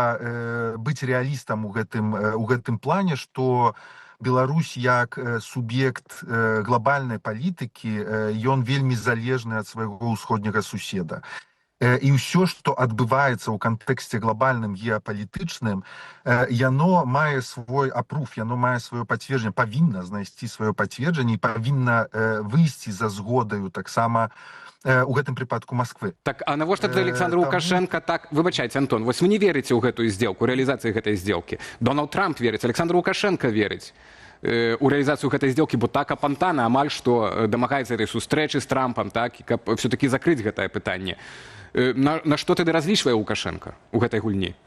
быць рэалістам у гэтым плане, што Беларусь як суб'ект глобальнай палітыкі, ён вельмі залежны ад свайго ўсходняга суседа. І ўсё, што адбываецца ў кантэксце глобальным геапалітычным, яно мае свой апруф, яно мае сваё пацверджанне, павінна знайсці сваё пацверджанне і павінна выйсці за згодаю таксама у гэтым прыпадку Масквы. Так, а навошта тады Александр Лукашенко так... Выбачайце, Антон, вось вы не верыце ў гэтую здзелку, рэалізацыі гэтай здзелкі. Дональд Трамп верыць, Александр Лукашенко верыць у рэалізацыю гэтай здзелкі, бо так апантана амаль што дамагаецца этой сустрэчы з Трампам, так, і каб все-таки закрыць гэтае пытанне. На што тады разлічвае Лукашенко ў гэтай гульні?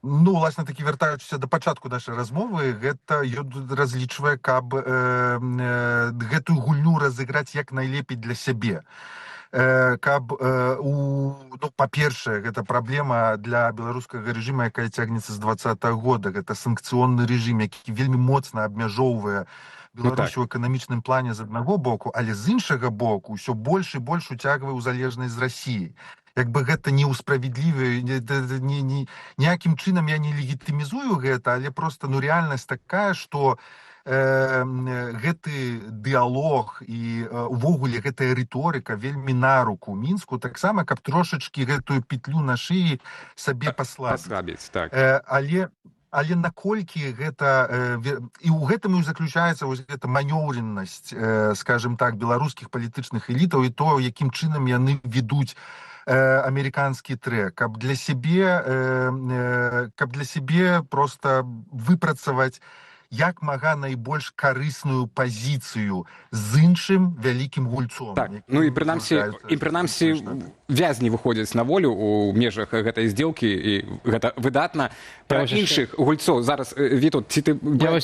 Власне, такі вяртаючыся да пачатку нашай размовы, гэта ён разлічвае, каб гэтую гульню разыграць як найлепей для сябе. Каб, па-першае, гэта праблема для беларускага рэжыма, якая цягнецца з 2020 года. Гэта санкцыённы рэжым, які вельмі моцна абмяжоўвае Беларусь у эканамічным плане з аднаго боку, але з іншага боку ўсё больш і больш уцягвае ў залежнасць з Расіяй. Гэта неусправедліве, ніякім чынам я не легітымізую гэта, але проста рэальнасць такая, што гэты дыялог і увогуле гэтая рыторыка вельмі на руку Мінску, таксама каб трошачкі гэтую петлю на шыі сабе паслабіць. Але наколькі гэта і ў гэтым і заключаецца вось гэта манёўреннасць, скажем так, беларускіх палітычных элітаў і то, якім чынам яны ведуць американский трек, каб для себе просто выпрацаваць як мага найбольш карысную пазіцыю з іншым вялікім гульцом. Так, ну і прынамсі вязні выходзяць на волю у межах гэтай здзелкі, і гэта выдатна. Пра іншых гульцоў зараз, Вітут, ці ты маю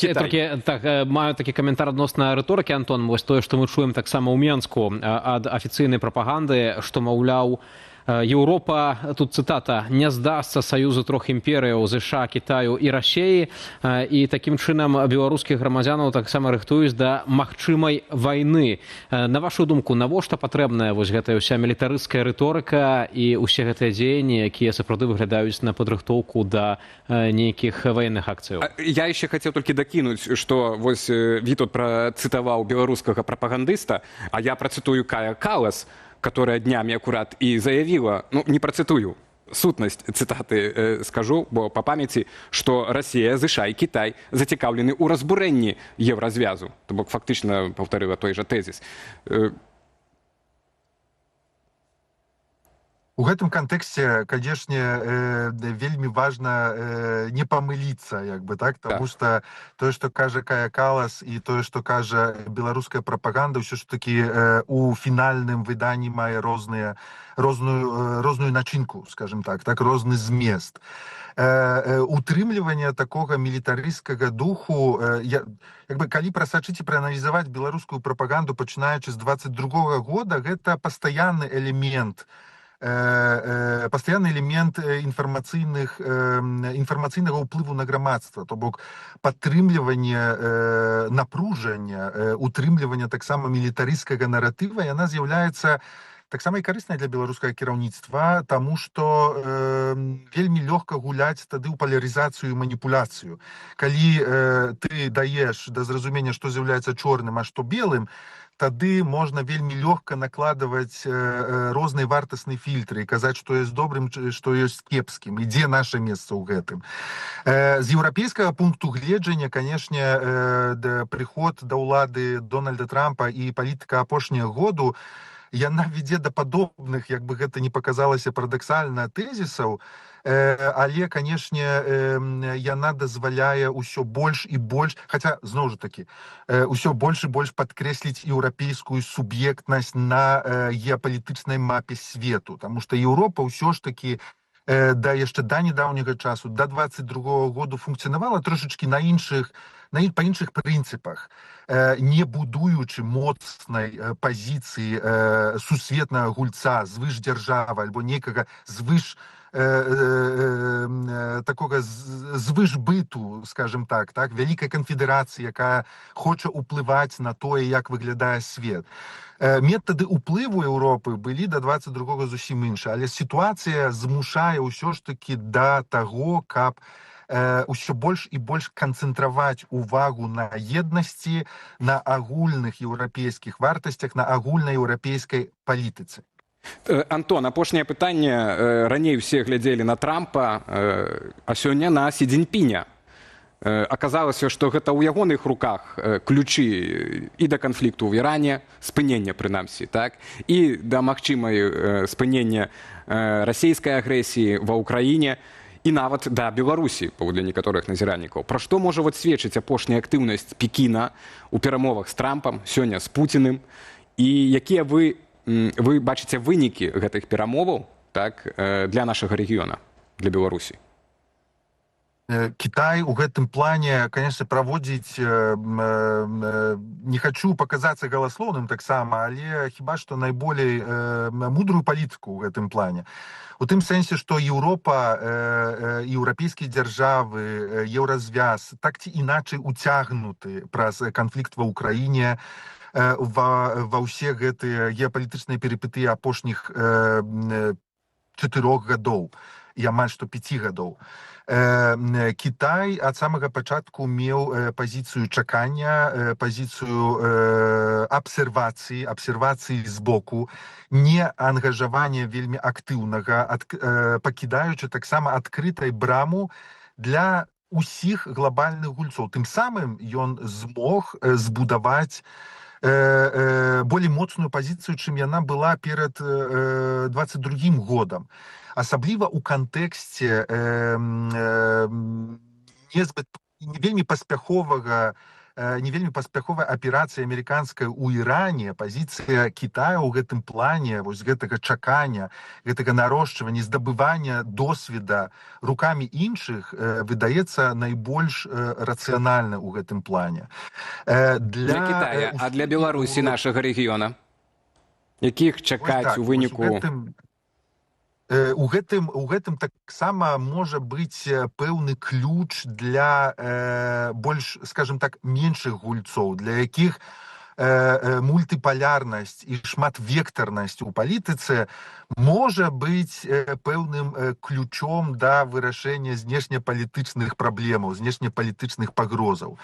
такі каментар адносна рыторыкі, Антон, вось тое, што мы чуем таксама ў Менску ад афіцыйнай прапаганды, што, маўляў, Еўропа, тут цытата, не здасца саюзу трох імперыяў ЗША, Кітаю і Расіі, і такім чынам беларускіх грамадзянаў таксама рыхтуюць да магчымай вайны. На вашу думку, навошта патрэбная вось гэтая ўся мілітарысцкая рыторыка і ўсе гэтыя дзеянні, якія сапраўды выглядаюць на падрыхтоўку да нейкіх ваенных акцыяў? Я яшчэ хацеў толькі дакінуць, што вось Вітут працытаваў беларускага прапагандыста, а я працытую Кая Калас, которая днями аккурат и заявила, ну, не процитую, сутность цитаты скажу, бо по памяти, что Россия, США и Китай зацікавлены у разбурэнні евразвязу. То бок фактично повторила той же тезис. У гэтым кантэксце, канешне, вельмі важна не памыліцца, як бы так, таму што тое, што кажа Кая Калас, і тое, што кажа беларуская прапаганда, ўсё ж такі у фінальным выданні мае розную начынку, скажем так, розны змест. Утрымліванне такога мілітарысцкага духу, калі прасачыць і прааналізаваць беларускую прапаганду, пачынаючы з 22-го года, гэта пастаянны элемент інфармацыйнага ўплыву на грамадства, то бок падтрымліванне напружання, утрымлівання таксама мілітарысцкага наратыва, яна з'яўляецца таксама і карысная для беларускага кіраўніцтва, таму што вельмі лёгка гуляць тады ў палярызацыю і маніпуляцыю. Калі ты даеш да зразумення, што з'яўляецца чорным, а што белым, тады можна вельмі лёгка накладваць розныя вартасныя фільтры і казаць, што ёсць добрым, што ёсць кепскім, і дзе наша месца ў гэтым. З еўрапейскага пункту гледжання, канешне, прыход да ўлады Дональда Трампа і палітыка апошняга году, яна вядзе да падобных, як бы гэта не паказалася парадаксальна, тэзісаў, але, канешне, яна дазваляе ўсё больш і больш, хаця, зноў жа такі, ўсё больш і больш падкрэсліць еўрапейскую суб'ектнасць на геапалітычнай мапе свету, таму што Еўропа ўсё ж такі яшчэ да недаўняга часу, да 22-го году функцыянавала трошачкі па іншых прынцыпах, не будуючы моцнай пазіцыі сусветнага гульца, звыш дзяржавы, альбо некага звыш такога звыш быту, скажем так, вялікай канфедэрацыі, якая хоча ўплываць на тое, як выглядае свет. Метады ўплыву Еўропы былі да 22-го зусім іншыя, але сітуацыя змушае ўсё ж такі да таго, каб ўсё больш і больш канцэнтраваць увагу на еднасці, на агульных еўрапейскіх вартасцях, на агульнай еўрапейскай палітыцы. Антон, апошняе пытанне. Раней усе глядзелі на Трампа, а сёння на Сі Цзіньпіня. Аказалася, што гэта ў ягоных руках ключы і да канфлікту ў Іране, спынення прынамсі, і да магчымай спынення расійскай агрэсіі ва ўкраіне, і нават да Беларусі, паводле некаторых назіральнікаў. Пра што можа сведчыць апошняя актыўнасць Пекіна ў перамовах з Трампам, сёння з Пуціным, і якія вы бачыце вынікі гэтых перамоваў для нашага рэгіёна, для Беларусі? Кітай у гэтым плане, конечно, праводзіць, не хочу паказацца галаслоўным таксама, але хіба што найболей мудрую палітыку ў гэтым плане. У тым сэнсе, што Еўропа, еўрапейскія дзяржавы, еўразвяз так ці іначай уцягнуты праз канфлікт ва ўкраіне, ва ўсе гэтыя геапалітычныя перыпетыі апошніх 4 гадоў. і амаль што 5 гадоў. Кітай ад самага пачатку меў пазіцыю чакання, пазіцыю абсервацыі збоку, не ангажавання вельмі актыўнага, пакідаючы таксама адкрытай браму для усіх глобальных гульцоў. Тым самым ён змог збудаваць болей моцную пазіцыю, чым яна была перад 22 годам. Асабліва ў кантэксце не вельмі паспяховай аперацыі амерыканскай у Іране, пазіцыя Кітая ў гэтым плане, вось гэтага чакання, гэтага нарошчвання, здабывання досведа рукамі іншых выдаецца найбольш рацыянальна ў гэтым плане. Для Китая, а для Беларусі, нашага рэгіёна? Якіх чакаць у выніку? У гэтым таксама можа быць пэўны ключ для больш, скажем так, меншых гульцоў, для якіх мультыпалярнасць і шматвектарнасць у палітыцы можа быць пэўным ключом да вырашэння знешнепалітычных праблемаў, знешнепалітычных пагрозаў.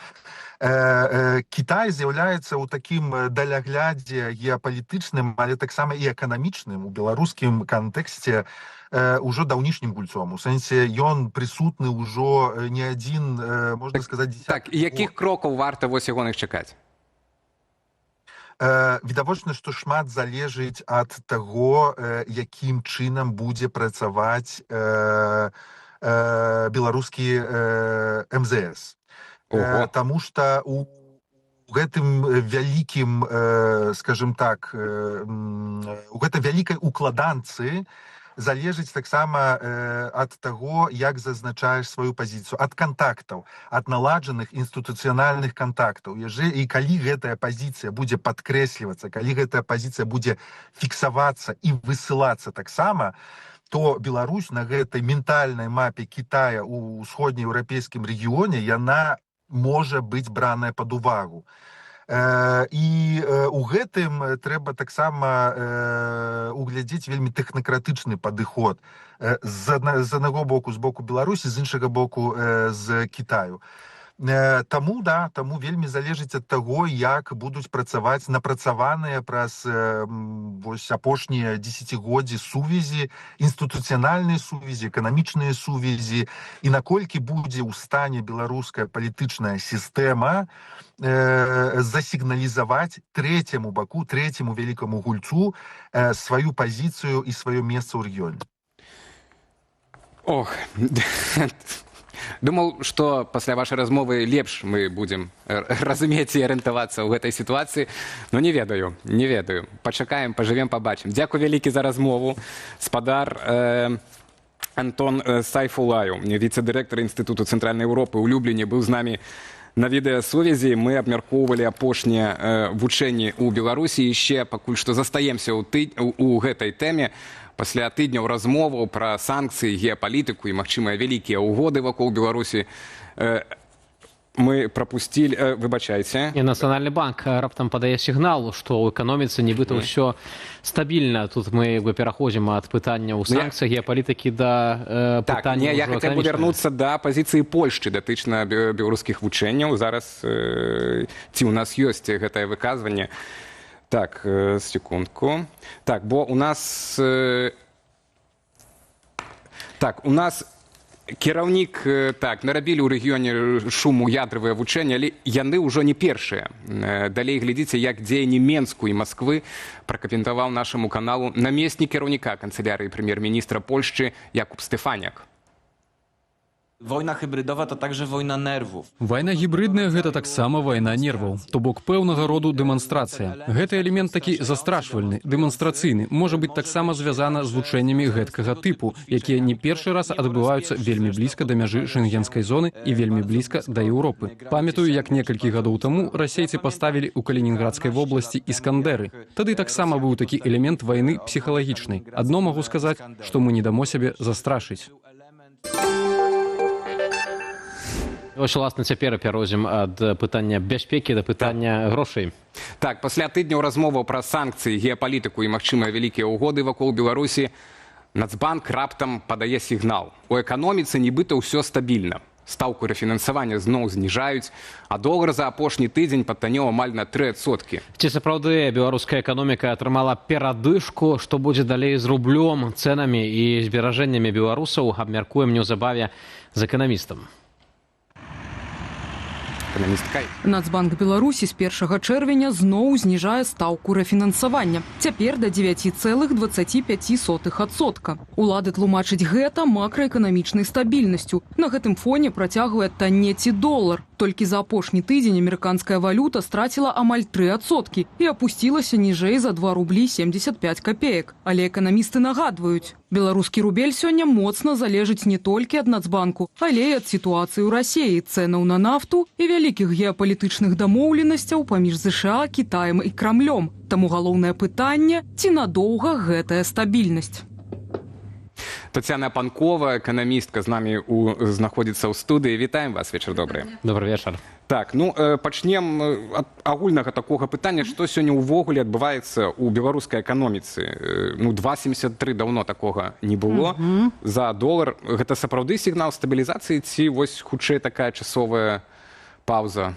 Кітай з'яўляецца ў такім даляглядзе геапалітычным, але таксама і эканамічным у беларускім кантэксце ўжо даўнішнім гульцом. У сэнсе ён прысутны ўжо не адзін, можна сказаць, дзесяткі. Так, і якіх крокаў варта вось ягоных чакаць? Відавочна, што шмат залежыць ад таго, якім чынам будзе працаваць беларускі МЗС. Таму што у гэтым вялікім, скажем так, у гэтай вялікай укладанцы залежыць таксама ад таго, як зазначаеш сваю пазіцыю, ад кантактаў, ад наладжаных інстытуцыянальных кантактаў. І калі гэтая пазіцыя будзе падкрэслівацца, калі гэтая пазіцыя будзе фіксавацца і высылацца таксама, то Беларусь на гэтай ментальнай мапе Кітая ў усходнееўрапейскім рэгіёне, яна можа быць браная пад увагу. І у гэтым трэба таксама углядзець вельмі тэхнакратычны падыход з аднаго боку, з боку Беларусі, з іншага боку, з Кітаю. Таму вельмі залежыць ад таго, як будуць працаваць напрацаваныя праз апошнія дзесяцігоддзі сувязі, інстытуцыянальныя сувязі, эканамічныя сувязі, і наколькі будзе ў стане беларуская палітычная сістэма засігналізаваць трэцяму баку, трэцяму вялікаму гульцу сваю пазіцыю і сваё месца ў рэгіёне. Ох, думаў, што пасля вашай размовы лепш мы будзем разумець і арыентавацца ў гэтай сітуацыі, но не ведаю. Пачакаем, пажывем, пабачым. Дзякуй вялікі за размову. Спадар Антон Сайфулаю, віцэ-дырэктар Інстытуту Цэнтральнай Еўропы ў Любліне, быў з намі на відэасувязі. Мы абмяркоўвалі апошнія вучэнні ў Беларусі. Яшчэ пакуль што застаемся ў гэтай тэме. Пасля тыдняў размоваў пра санкцыі, геапалітыку і магчымыя вялікія ўгоды вакол Беларусі мы прапусцілі, выбачайце. І Нацыянальны банк раптам падае сігнал, што ў эканоміцы нібыта ўсё стабільна. Тут мы пераходзім ад пытання ў санкцыях геапалітыкі да пытання ўжо эканамічнага. Я хацеў бы вярнуцца да пазіцыі Польшчы датычна беларускіх вучэнняў. Зараз ці ў нас ёсць гэтае выказванне. Так, секундку. Так, бо у нас... Так, у нас кіраўнік, так, нарабілі ў рэгіёне шуму ядравыя вучэнні, але яны ўжо не першыя. Далей глядзіце, як дзеянні Менску і Масквы пракаментаваў нашаму каналу намеснік кіраўніка канцылярыі прэм'ер-міністра Польшчы Jakub Stefaniak. Wojna hybrydowa to także wojna nerwów. Вайна гібридная гэта таксама вайна нерваў, то бок пэўнага роду дэманстрацыя. Гэты элемент такі застрашвальны, дэманстрацыйны, можа быць таксама звязана з вучэннямі гэткага тыпу, якія не першы раз адбываюцца вельмі блізка да мяжы шэнгенскай зоны і вельмі блізка да Еўропы. Памятаю, як некалькі гадоў таму расейцы паставілі ў Калінінградскай вобласці іскандеры. Тады таксама быў такі элемент вайны псіхалагічнай. Адно магу сказаць, што мы не дамо сябе застрашыць. Вось, уласна, цяпер перайдзем ад пытання бяспекі да пытання грошай. Так, пасля тыдняў размоваў пра санкцыі, геапалітыку і магчымыя вялікія ўгоды вакол Беларусі Нацбанк раптам падае сігнал. У эканоміцы нібыта ўсё стабільна. Стаўку рэфінансавання зноў зніжаюць, а долар за апошні тыдзень патанеў амаль на 3%. Ці сапраўды беларуская эканоміка атрымала перадышку, што будзе далей з рублём, цэнамі і зберажэннямі беларусаў, абмяркуем неўзабаве з эканамістам. Нацбанк Беларусі з 1 чэрвеня зноў зніжае стаўку рэфінансавання. Цяпер да 9,25%. Улады тлумачаць гэта макраэканамічнай стабільнасцю. На гэтым фоне працягвае таннець і долар. Толькі за апошні тыдзень амерыканская валюта страціла амаль 3% і апусцілася ніжэй за 2 рублі 75 копеек. Але эканамісты нагадваюць, беларускі рубель сёння моцна залежыць не толькі ад Нацбанку, але і ад сітуацыі ў Расіі, цэнаў на нафту і вялікіх геапалітычных дамоўленасцяў паміж ЗША, Кітаем і Крамлём. Таму галоўнае пытанне, ці надоўга гэтая стабільнасць. Тацяна Панкова, эканамістка, з намі знаходзіцца ў студыі. Вітаем вас, вечар добры. Добрый вечар. Так, пачнем ад агульнага такога пытання, што сёння ўвогуле адбываецца ў беларускай эканоміцы. 2,73 даўно такога не было. За долар гэта сапраўды сігнал стабілізацыі ці вось хутчэй такая часовая пауза,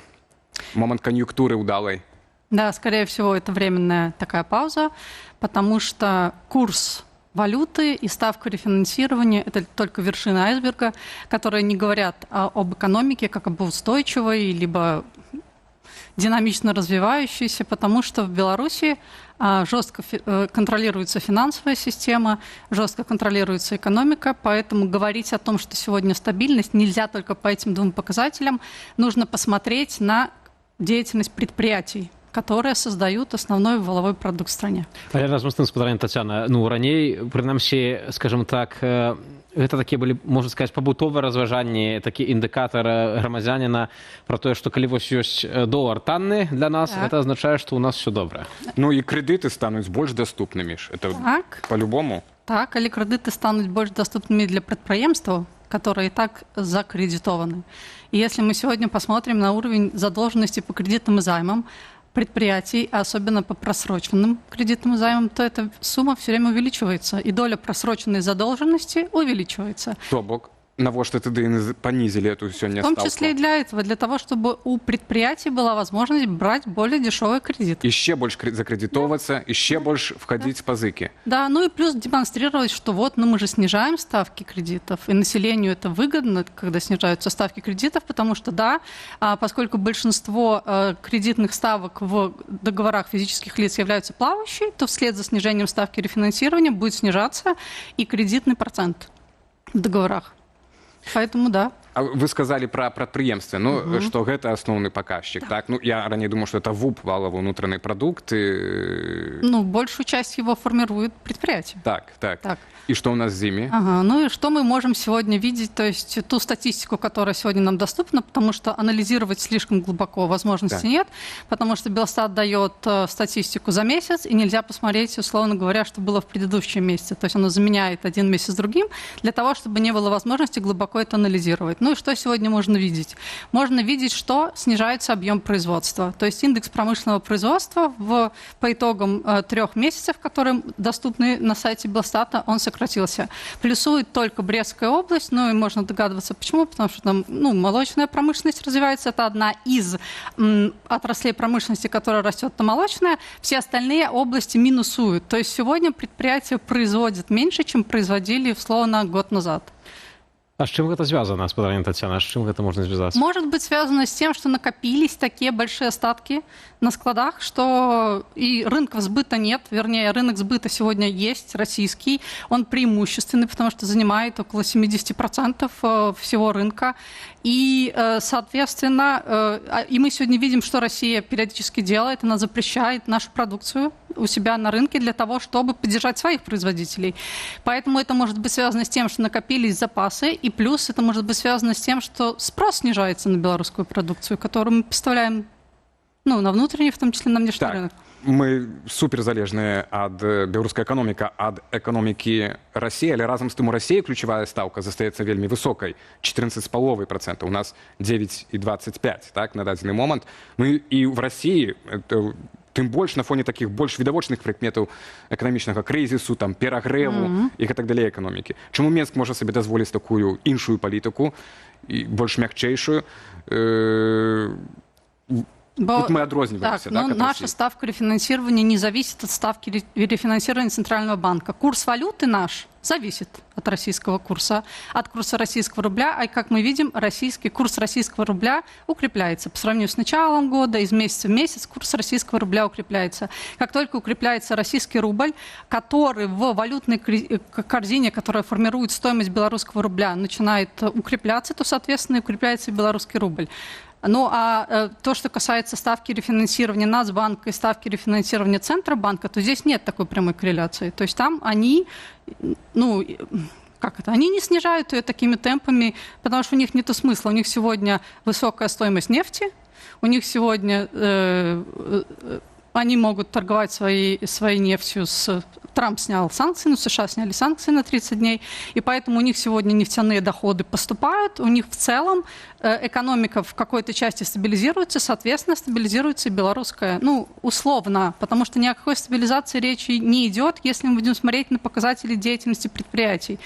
момент конъюнктуры удалой? Да, скорее всего, это временная такая пауза, потому что курс валюты и ставка рефинансирования – это только вершина айсберга, которые не говорят об экономике как об устойчивой, либо динамично развивающейся, потому что в Беларуси жестко контролируется финансовая система, жестко контролируется экономика, поэтому говорить о том, что сегодня стабильность, нельзя только по этим двум показателям. Нужно посмотреть на деятельность предприятий, которые создают основной валовой продукт в стране. Але разам з тым, спадарня Тацяна, раней, прынамсі, скажем так, гэта такія былі, можна сказаць, пабутовыя разважанні, такі індыкатар грамадзяніна про тое, што калі вось ёсць долар танны для нас, гэта азначае, што ў нас все добра. І крэдыты стануць больш даступнымі ж. Это по-любому. Так, але крэдыты стануць больш даступнымі для прадпрыемстваў, которые и так закредитованы. И если мы сегодня посмотрим на уровень задолженности по кредитным и займам предприятий, особенно по просроченным кредитным займам, то эта сумма все время увеличивается, и доля просроченной задолженности увеличивается. То бок, навошта тады понизили эту сёння ставку? В том ставку? числе и для этого, для того, чтобы у предприятий была возможность брать более дешевые кредиты. Еще больше закредитовываться, еще больше входить в пазыки. Да, и плюс демонстрировать, что вот, мы же снижаем ставки кредитов, и населению это выгодно, когда снижаются ставки кредитов, потому что, да, поскольку большинство кредитных ставок в договорах физических лиц являются плавающей, то вслед за снижением ставки рефинансирования будет снижаться и кредитный процент в договорах. Поэтому да. Вы сказали про прадпрыемствы, што гэта асноўны паказчик, так? Я ранее думал, что это ВУП, валовый внутренний продукт. Большую часть его формирует предприятие. Так. И что у нас с ними? И что мы можем сегодня видеть, то есть ту статистику, которая сегодня нам доступна, потому что анализировать слишком глубоко возможности нет, потому что Белстат дает статистику за месяц, и нельзя посмотреть, условно говоря, что было в предыдущем месяце. То есть оно заменяет один месяц другим для того, чтобы не было возможности глубоко это анализировать. И что сегодня можно видеть? Можно видеть, что снижается объем производства. То есть индекс промышленного производства по итогам 3 месяцев, которые доступны на сайте Белстата, он сократился. Плюсует только Брестская область, и можно догадываться, почему, потому что там молочная промышленность развивается, это одна из отраслей промышленности, которая растет, это молочная, все остальные области минусуют. То есть сегодня предприятия производят меньше, чем производили, условно, год назад. А с чем это связано, спадарня Татьяна? С чем это можно связаться? Может быть связано с тем, что накопились такие большие остатки на складах, что и рынков сбыта нет, вернее, рынок сбыта сегодня есть, российский, он преимущественный, потому что занимает около 70% всего рынка. И, соответственно, и мы сегодня видим, что Россия периодически делает, она запрещает нашу продукцию у себя на рынке для того, чтобы поддержать своих производителей. Поэтому это может быть связано с тем, что накопились запасы, и плюс это может быть связано с тем, что спрос снижается на белорусскую продукцию, которую мы поставляем на внутренний, в том числе на внешний рынок. Мы суперзалежныя ад беларускай эканоміка ад эканомікі Расіі, але разам з тым у Расіі ключавая стаўка застаецца вельмі высокай, 14,5%, у нас 9,25%, так, на дадзены момант. І в Расіі тым больш на фоне такіх больш відавочных прыкметаў эканамічнага крызісу, там перагрэву і гэтак далей эканомікі. Чаму Мінск можа сабе дазволіць такую іншую палітыку і больш мякчэйшую? Тут мы отрозниваемся. Так, наша ставка рефинансирования не зависит от ставки рефинансирования Центрального банка. Курс валюты наш зависит от российского курса, от курса российского рубля. А как мы видим, курс российского рубля укрепляется. По сравнению с началом года, из месяца в месяц курс российского рубля укрепляется. Как только укрепляется российский рубль, который в валютной корзине, которая формирует стоимость белорусского рубля, начинает укрепляться, то, соответственно, укрепляется и белорусский рубль. Ну, а то, что касается ставки рефинансирования Нацбанка и ставки рефинансирования Центробанка, то здесь нет такой прямой корреляции. То есть там они, они не снижают ее такими темпами, потому что у них нет смысла. У них сегодня высокая стоимость нефти, у них сегодня они могут торговать своей нефтью Трамп снял санкции, США сняли санкции на 30 дней, и поэтому у них сегодня нефтяные доходы поступают, у них в целом экономика в какой-то части стабилизируется, соответственно, стабилизируется и белорусская, условно, потому что ни о какой стабилизации речи не идет, если мы будем смотреть на показатели деятельности предприятий.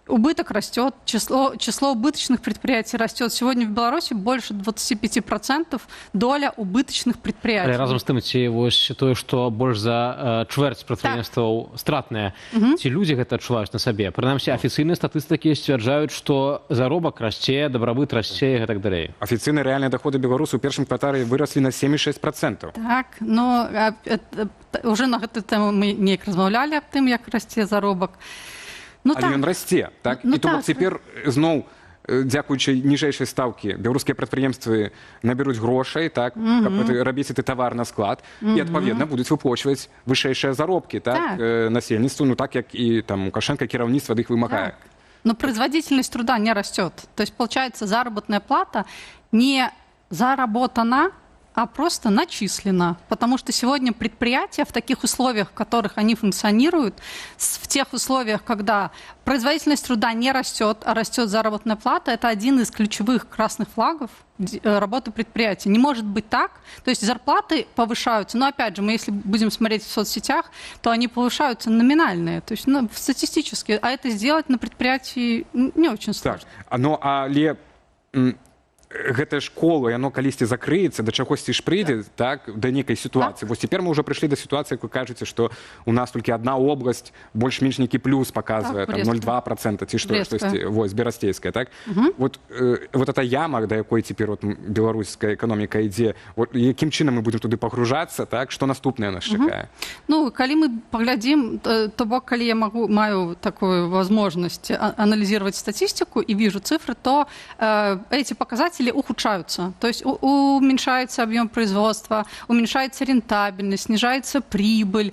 Убыток растет, число убыточных предприятий растет. Сегодня в Беларуси больше 25% доля убыточных предприятий. Але разом з тым, ці вось тое, што больш за чвэрць прадпрыемстваў стратныя, ці людзі гэта адчуваюць на сабе? Прынамсі, афіцыйныя статыстыкі сцвярджаюць, што заробак расце, дабрабыт расце і гэтак далей. Афіцыйныя рэальныя доходы беларусаў у першым квартале выраслі на 7,6%. Так, уже на гэту тэму мы неяк размаўлялі аб тым, як расце заробак. Але ён расце, так? І тому цяпер зноў, дзякуючы ніжэйшай стаўкі, беларускія прадпрыемствы наберуць грошай, так, каб рабіць гэты тавар на склад, і адпаведна будуць выплачваць вышэйшыя заробкі, так, насельніцтву, так як і там Лукашенко кіраўніцтва ад іх вымагае. Но производительность труда не растет. То есть получается, заработная плата не заработана, а просто начислена. Потому что сегодня предприятия в таких условиях, в которых они функционируют, в тех условиях, когда производительность труда не растет, а растет заработная плата, это один из ключевых красных флагов работы предприятия. Не может быть так. То есть зарплаты повышаются. Но опять же, мы если будем смотреть в соцсетях, то они повышаются номинальные, то есть статистически. А это сделать на предприятии не очень сложно. Так. Гэтая школа, яно калісьці закрыецца, да чагосьці ж прыйдзе, так, да нейкай сітуацыі. Вось цяпер мы ўжо прыйшлі да сітуацыі, як вы кажаце, што у нас толькі адна обласць больш-менш нейкі плюс паказвае, там 0,2% ці штосьці, вось, берасцейская, так? Вот эта яма, да якой цяпер беларуская эканоміка ідзе, якім чынам мы будзем туды пагружацца, так? Што наступнае нас чакае? Калі мы паглядзім, то бок, калі я маю такую возможность анализировать статистику и вижу цифры, то эти показатели ухудшаются. То есть уменьшается объем производства, уменьшается рентабельность, снижается прибыль,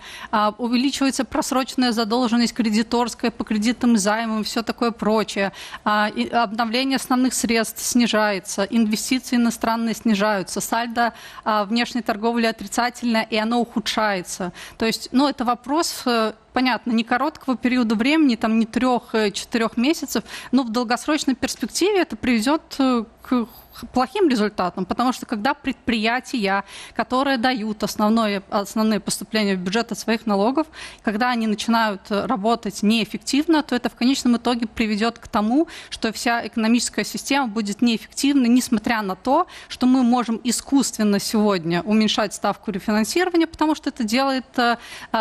увеличивается просроченная задолженность кредиторская по кредитам и займам, все такое прочее. Обновление основных средств снижается, инвестиции иностранные снижаются, сальдо внешней торговли отрицательное, и оно ухудшается. То есть, это вопрос... Понятно, не короткого периода времени, там не 3-4 месяцев, но в долгосрочной перспективе это приведет к плохим результатам, потому что когда предприятия, которые дают основные поступления в бюджет от своих налогов, когда они начинают работать неэффективно, то это в конечном итоге приведет к тому, что вся экономическая система будет неэффективной, несмотря на то, что мы можем искусственно сегодня уменьшать ставку рефинансирования, потому что это делает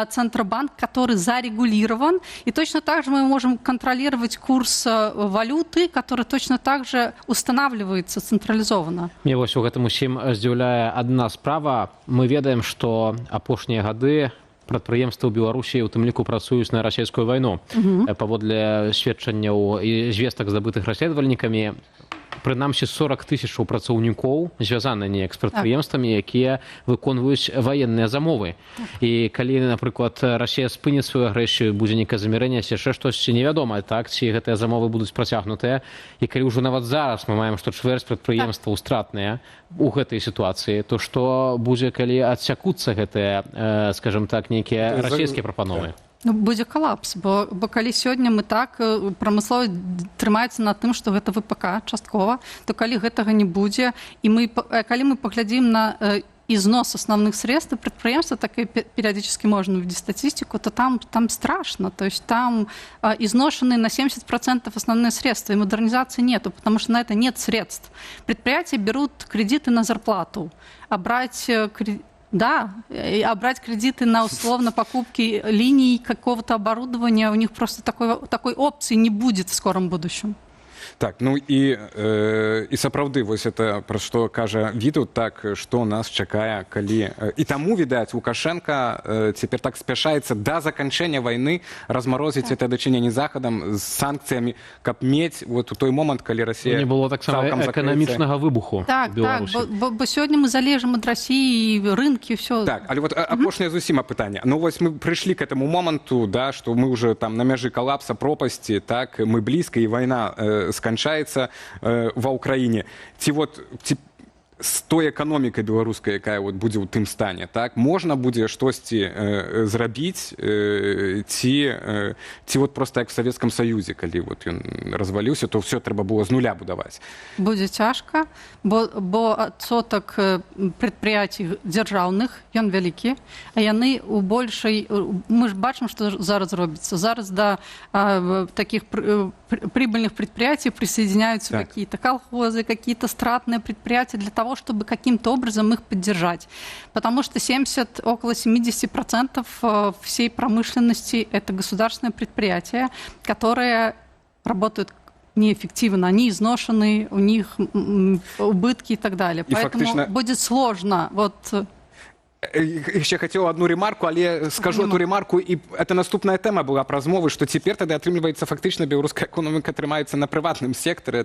Центробанк, который зарегулирован, и точно так же мы можем контролировать курс валюты, который точно так же устанавливается централизованно. Мне вось у гэтым усім здзіўляе адна справа. Мы ведаем, што апошнія гады прадпрыемствы ў Беларусі у тым ліку працуюць на расійскую вайну. Паводле сведчанняў і звестак, здабытых расследавальнікамі, прынамсі 40 тысячаў працаўнікоў звязаны неяк з прадпрыемствамі, якія выконваюць ваенныя замовы. І калі, напрыклад, Расія спыніць сваю агрэсію, будзе нейкае замірэнне, яшчэ штосьці невядома, так, ці гэтыя замовы будуць працягнутыя. І калі ўжо нават зараз мы маем, што чвэрць прадпрыемстваў стратныя у гэтай сітуацыі, то што будзе, калі адсякуцца гэтыя, скажем так, нейкія расійскія прапановы? Будзе калапс, бо калі сёння мы так прамысловасць трымаецца на тым, што гэта ВПК часткова, то калі гэтага не будзе, і калі мы паглядзім на износ основных средств предприятия, так и периодически можно увидеть статистику, то там страшно. То есть там изношены на 70% основные средства, и модернизации нету, потому что на это нет средств. Предприятия берут кредиты на зарплату, а брать кредиты на условно покупки линий какого-то оборудования, у них просто такой опции не будет в скором будущем. Так, ну і сапраўды, вось это пра што кажа Вітаўт, так, што нас чакае, калі... І таму, відаць, Лукашенко цяпер так спяшаецца да заканчэння вайны размарозіць это дачыненне захадам з санкцыямі, каб мець вот у той момант, калі Расія не было таксама эканамічнага выбуху так, в Беларусі. Так, бо сёння мы залежым ад Расіі, рынкі, ўсё. Так, але вот апошняе зусім пытанне. Ну вось мы прыйшлі к этому моманту, да, што мы уже там на мяжы калапса, пропасці, так, мы блізка, і вайна сканчаецца ва ўкраіне. Ці з той эканомікай беларускай, якая будзе ў тым стане, так, можна будзе штосьці зрабіць, ці проста як в Савецкам Саюзе, калі ён разваліўся, то ўсё трэба было з нуля будаваць. Будзе цяжка, бо адсотак прадпрыятий дзяржаўных, ён вялікі, а яны у большай... Мы ж бачым, што зараз робіцца. Зараз да таких прибыльных предприятий присоединяются какие-то колхозы, какие-то стратные предприятия для того, чтобы каким-то образом их поддержать. Потому что около 70% всей промышленности – это государственные предприятия, которые работают неэффективно, они изношены, у них убытки и так далее. Поэтому фактично... будет сложно. Яшчэ хацеў адну ремарку, але скажу эту ремарку, і это наступная тэма была пра змовы, што цяпер тады атрымліваецца фактычна беларуская эканоміка атрымаецца на прыватным сектары,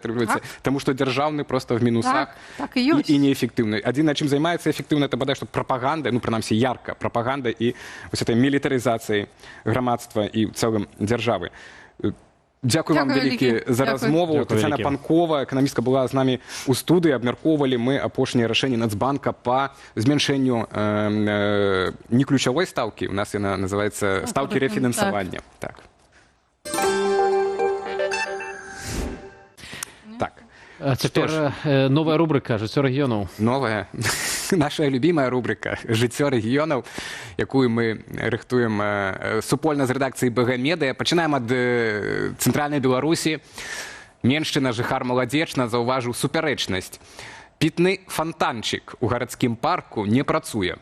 таму што дзяржаўны проста в мінусах і неэфектыўны. Адзінае, чым займаецца эфектыўна, это бадай што прапаганда, ну прынамсі ярка прапаганда і вось этой мілітарызацыі грамадства і ў цэлым дзяржавы. Дзякуй вам вялікі за размову. Тацяна Панкова, эканамістка, была з намі ў студыі. Абмяркоўвалі мы апошнія рашэнні Нацбанка па зменшэнню не ключавой стаўкі, у нас яна называецца стаўкі рэфінансавання. Так. А цяпер новая рубрика «Жыццё рэгіёнаў». Новая. Наша любимая рубрика «Жыццё рэгіёнаў», якую мы рыхтуем супольна з рэдакцыяй БГ Медыя. Пачынаем ад цэнтральнай Беларусі. Меншчына, жыхар Маладзечна заўважыў супярэчнасць. Пітны фантанчык у гарадскім парку не працуе.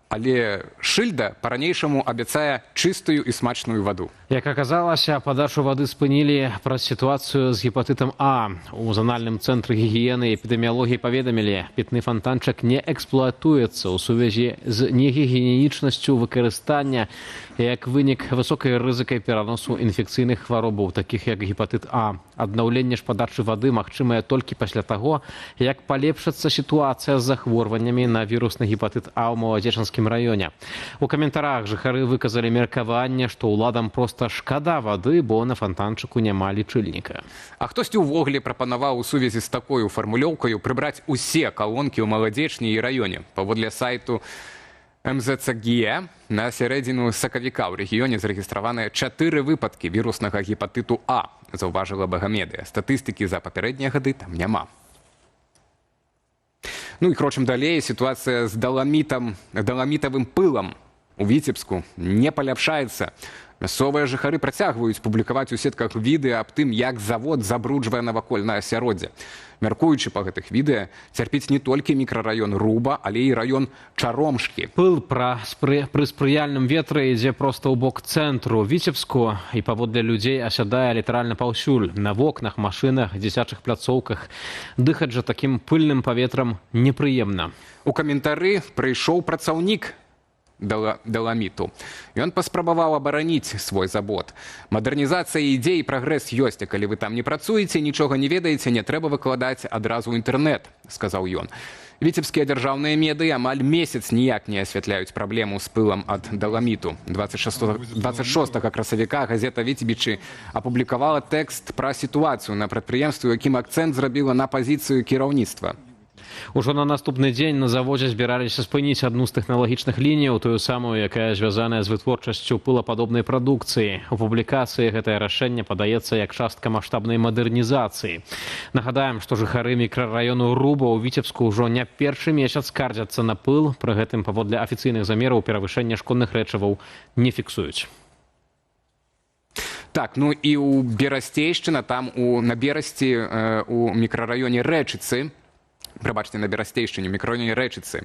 Але шыльда па-ранейшаму абяцае чыстую і смачную ваду. Як аказалася, падачу вады спынілі праз сітуацыю з гепатытам А. У занальным цэнтры гігіены і эпідэміялогіі паведамілі, пітны фантанчык не эксплуатуецца ў сувязі з негігіенічнасцю выкарыстання, як вынік высокай рызыкай пераносу інфекцыйных хваробаў, такіх як гепатыт А. Аднаўленне ж падачы вады магчымае толькі пасля таго, як палепшыцца сітуацыя з захворваннямі на вірусны гепатыт А ў Маладзечанскім раёне. У каментарах жыхары выказалі меркаванне, што ўладам проста шкада вады, бо на фантанчыку няма лічыльніка. А хтосьці ўвогуле прапанаваў у сувязі з такой фармулёўкаю прыбраць усе калонкі ў Маладзечні і раёне. Паводле сайту МЗЦГЕ на сярэдзіну сакавіка ў рэгіёне зарэгістраваныя 4 выпадкі віруснага гепатыту А, заўважыла БГ Медыя. Статыстыкі за папярэднія гады там няма. Ну і крочым далей, сітуацыя з даламітавым пылам у Віцебску не паляпшаецца. Мясцовыя жыхары працягваюць публікаваць у сетках відэа аб тым, як завод забруджвае навакольнае асяроддзе. Мяркуючы па гэтых відэа, цярпіць не толькі мікрараён Руба, але і раён Чаромшкі. Пыл пры спрыяльным ветры ідзе проста ў бок цэнтру Віцебску і паводле людзей асядае літаральна паўсюль. На вокнах, машынах, дзіцячых пляцоўках. Дыхаць жа такім пыльным паветрам непрыемна. У каментары прыйшоў працаўнік даламіту. Ён паспрабаваў абараніць свой завод. Мадэрнізацыя ідзе і прагрэс ёсць, а калі вы там не працуеце, нічога не ведаеце, не трэба выкладаць адразу ў інтэрнэт, сказаў ён. Віцебскія дзяржаўныя медыі амаль месяц ніяк не асвятляюць праблему з пылам ад даламіту. 26 красавіка газета «Віцебічы» апублікавала тэкст пра сітуацыю на прадпрыемстве, у якім акцэнт зрабіла на пазіцыю кіраўніцтва. Ужо на наступны дзень на заводзе збіраліся спыніць адну з тэхналагічных ліній, тую самую, якая звязаная з вытворчасцю пылападобнай прадукцыі. У публікацыі гэтае рашэнне падаецца як частка маштабнай мадэрнізацыі. Нагадаем, што жыхары мікрараёну Руба ў Віцебску ўжо не першы месяц скардзяцца на пыл, пры гэтым паводле афіцыйных замераў перавышэння шкодных рэчываў не фіксуюць. Так, ну і у Берасцейшчына, там на Берасці, у мікрараёне Рэчыцы, прабачце, на Берасцейшчыне, у мікрараёне Рэчыцы,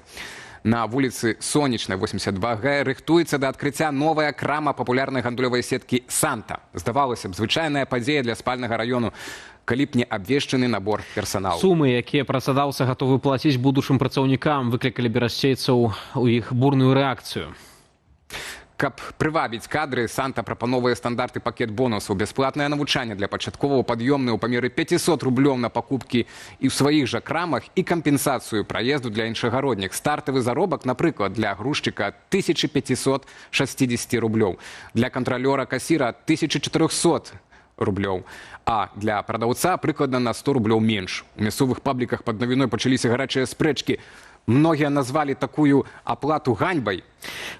на вуліцы Сонечнай, 82Г, рыхтуецца да адкрыцця новая крама папулярнай гандлёвай сеткі «Санта». Здавалася б, звычайная падзея для спальнага раёну, калі б не абвешчаны набор персаналу. Сумы, якія працадаўца гатовы плаціць будучым працаўнікам, выклікалі берасцейцаў у іх бурную рэакцыю. Каб прывабіць кадры, «Санта» прапановвае стандарты пакет бонусаў, бясплатнае навучанне для пачаткового пад'ёмны ў памеры 500 рублёў на пакупкі і ў сваіх жа крамах і кампенсацыю праезду для іншагародніх. Стартавы заробак, напрыклад, для грузчыка 1560 рублёў, для кантралёра-касіра 1400 рублёў, а для прадаўца прыкладна на 100 рублёў менш. У мясцовых пабліках пад навіной пачаліся гарачыя спрэчкі. Многія назвалі такую аплату ганьбай.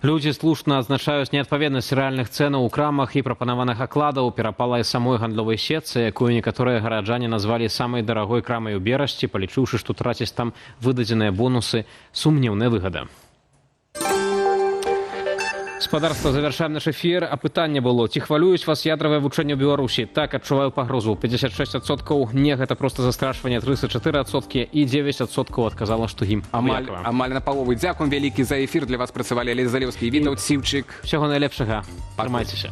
Людзі слушна адзначаюць неадпаведнасць рэальных цэнаў у крамах і прапанаваных акладаў, перапала і самой гандлёвай сетцы, якую некаторыя гараджане назвалі самай дарагой крамай у Берасці, палічыўшы, што траціць там выдадзеныя бонусы сумнеўная выгада. Спадарства, завяршаем наш эфір. А пытанне было, ці хвалююць вас ядравае вучэнне ў Беларусі? Так, адчуваю пагрозу. 56%, не, гэта проста застрашванне, 34% і 9% адказала, што ім. Амаль на палову. Дзякуем вялікі за эфір. Для вас працавалі Алесь Залеўскі і Вітаўт Сіўчык. Усяго найлепшага. Трымайцеся.